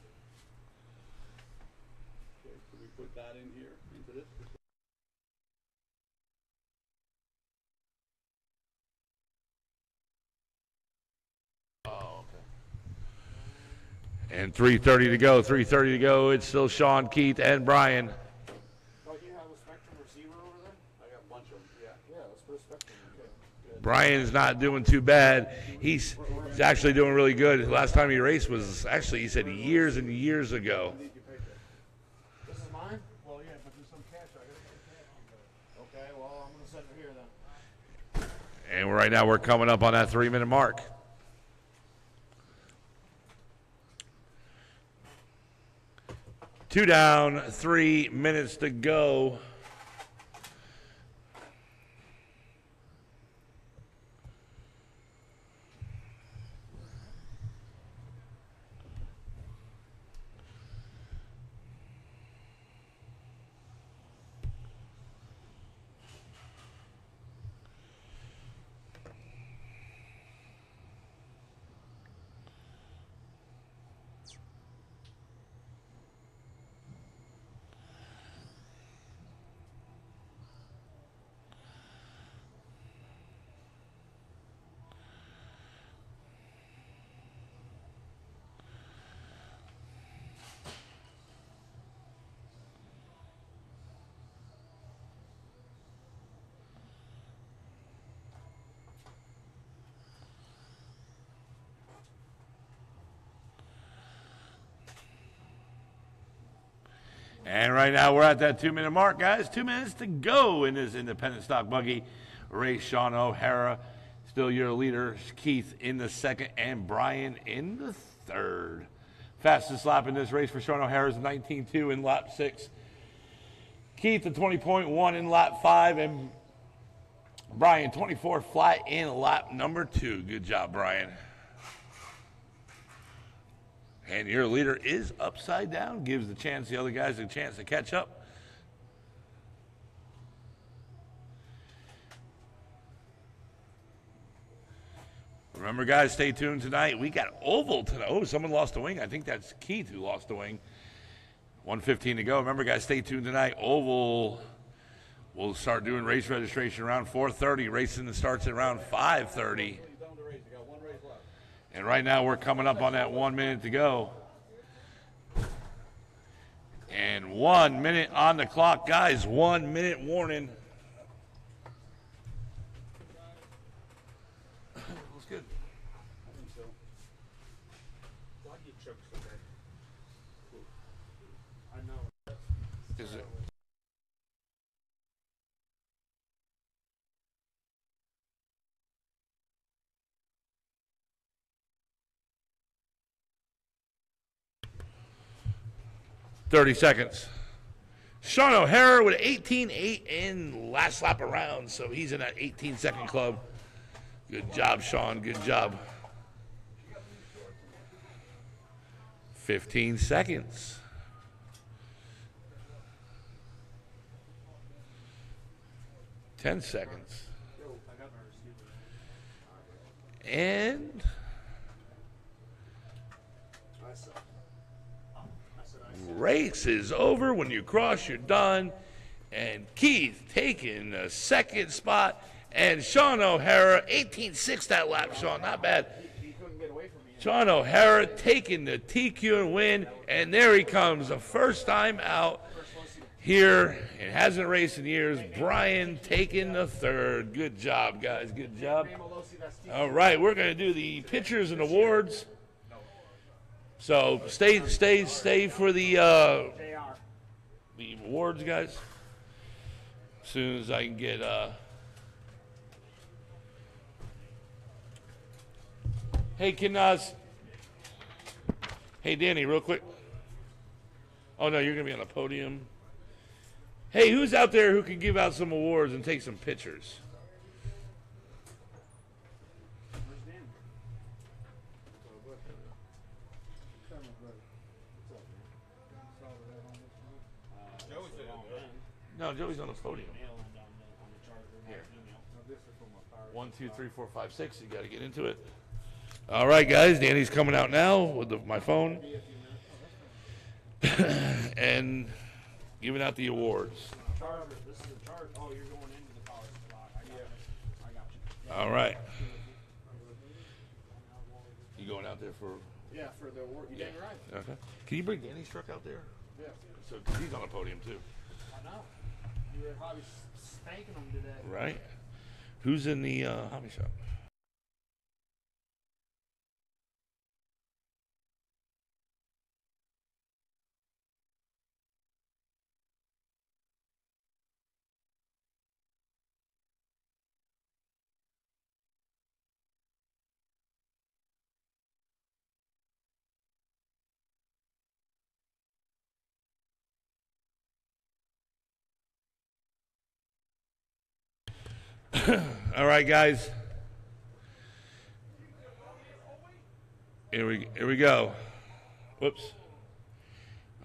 Okay, could we put that in here, into this? And 3:30 to go, 3:30 to go. It's still Sean, Keith, and Brian. Don't you have a Spectrum receiver over there? I got a bunch of them, yeah. Yeah, let's put a Spectrum. Okay. Good. Brian's not doing too bad. He's actually doing really good. Last time he raced was actually, he said, years and years ago. This is mine? Well, yeah, but there's some cash. I got some cash on there. Okay, well, I'm going to set it here then. And right now we're coming up on that 3-minute mark. Two down, 3 minutes to go. And right now we're at that 2-minute mark, guys. 2 minutes to go in this independent stock buggy race. Sean O'Hara, still your leader. Keith in the second and Brian in the third. Fastest lap in this race for Sean O'Hara is 19.2 in lap 6. Keith, a 20.1 in lap 5. And Brian, 24 flat in lap number 2. Good job, Brian. And your leader is upside down, gives the other guys a chance to catch up. Remember, guys, stay tuned tonight. We got oval tonight. Oh, someone lost a wing. I think that's Keith who lost a wing. 1:15 to go. Remember, guys, stay tuned tonight. Oval, we'll start doing race registration around 4:30. Racing starts at around 5:30. And right now we're coming up on that 1 minute to go. And 1 minute on the clock, guys. 1 minute warning. Looks good. I think so. Why do you choke so bad? I know. Is it? $30 seconds. Sean O'Hara with 18.8 in last lap around, so he's in that 18-second club. Good job, Sean. Good job. 15 seconds. $10 seconds. And race is over. When you cross, you're done. And Keith taking the second spot. And Sean O'Hara, 18.6 that lap, Sean. Not bad. Sean O'Hara taking the TQ and win, and there he comes, the first time out here. It hasn't raced in years. Brian taking the third. Good job, guys. Good job. All right, we're going to do the pictures and awards. So stay for the awards, guys. As soon as I can get hey, hey, Danny, real quick. Oh, no, you're going to be on the podium. Hey, who's out there who can give out some awards and take some pictures? No, Joey's on the podium. Here. 1, 2, 3, 4, 5, 6. You got to get into it. All right, guys. Danny's coming out now with my phone and giving out the awards. This is a charge. Oh, you're going into the college spot. I got you. All right. You going out there for? Yeah, for the award. You dang right. Okay. Can you bring Danny's truck out there? Yeah. So 'cause he's on the podium too. I know. NewRedHobbies spanking them today. Right. Who's in the hobby shop? All right, guys. Here we go. Whoops.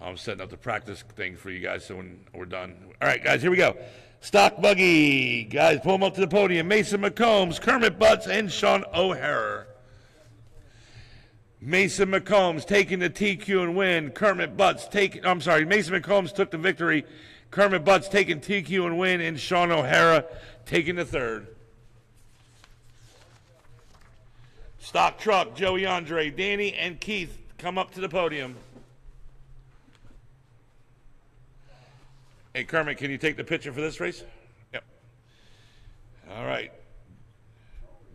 I'm setting up the practice thing for you guys so when we're done. All right, guys, here we go. Stock buggy. Guys, pull them up to the podium. Mason McCombs, Kermit Butts, and Sean O'Hara. Mason McCombs taking the TQ and win. Kermit Butts taking, I'm sorry, Mason McCombs took the victory. Kermit Butts taking TQ and win, and Sean O'Hara taking the third. Stock truck, Joey Andre, Danny, and Keith come up to the podium. Hey, Kermit, can you take the picture for this race? Yep. All right.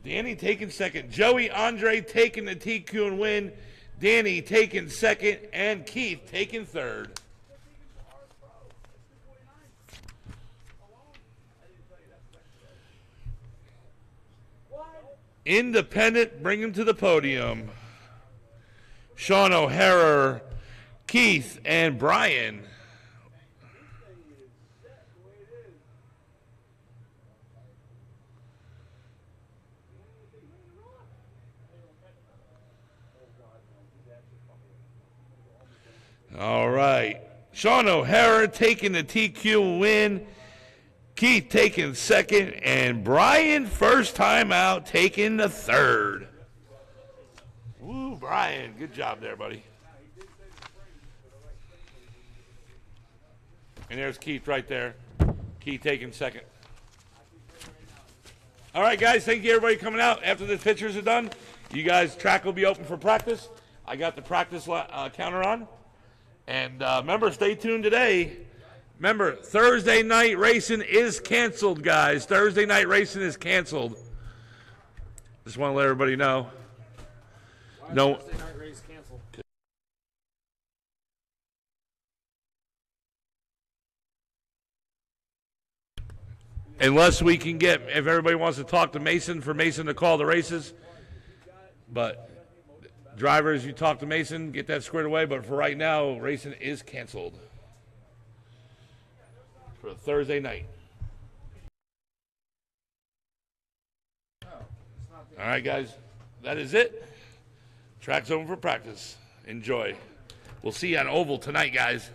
Danny taking second. Joey Andre taking the TQ and win. Danny taking second, and Keith taking third. Independent, bring him to the podium. Sean O'Hara, Keith, and Brian. All right. Sean O'Hara taking the TQ win. Keith taking second, and Brian, first time out, taking the third. Woo, Brian, good job there, buddy. And there's Keith right there. Keith taking second. All right, guys, thank you, everybody, coming out. After the pictures are done, you guys, track will be open for practice. I got the practice counter on. And remember, stay tuned today. Remember, Thursday night racing is canceled, guys. Thursday night racing is canceled. Just want to let everybody know. No. Thursday night race canceled. Unless we can get, if everybody wants to talk to Mason, for Mason to call the races. But drivers, you talk to Mason, get that squared away. But for right now, racing is canceled for Thursday night. All right, guys, that is it. Track's open for practice. Enjoy. We'll see you on Oval tonight, guys.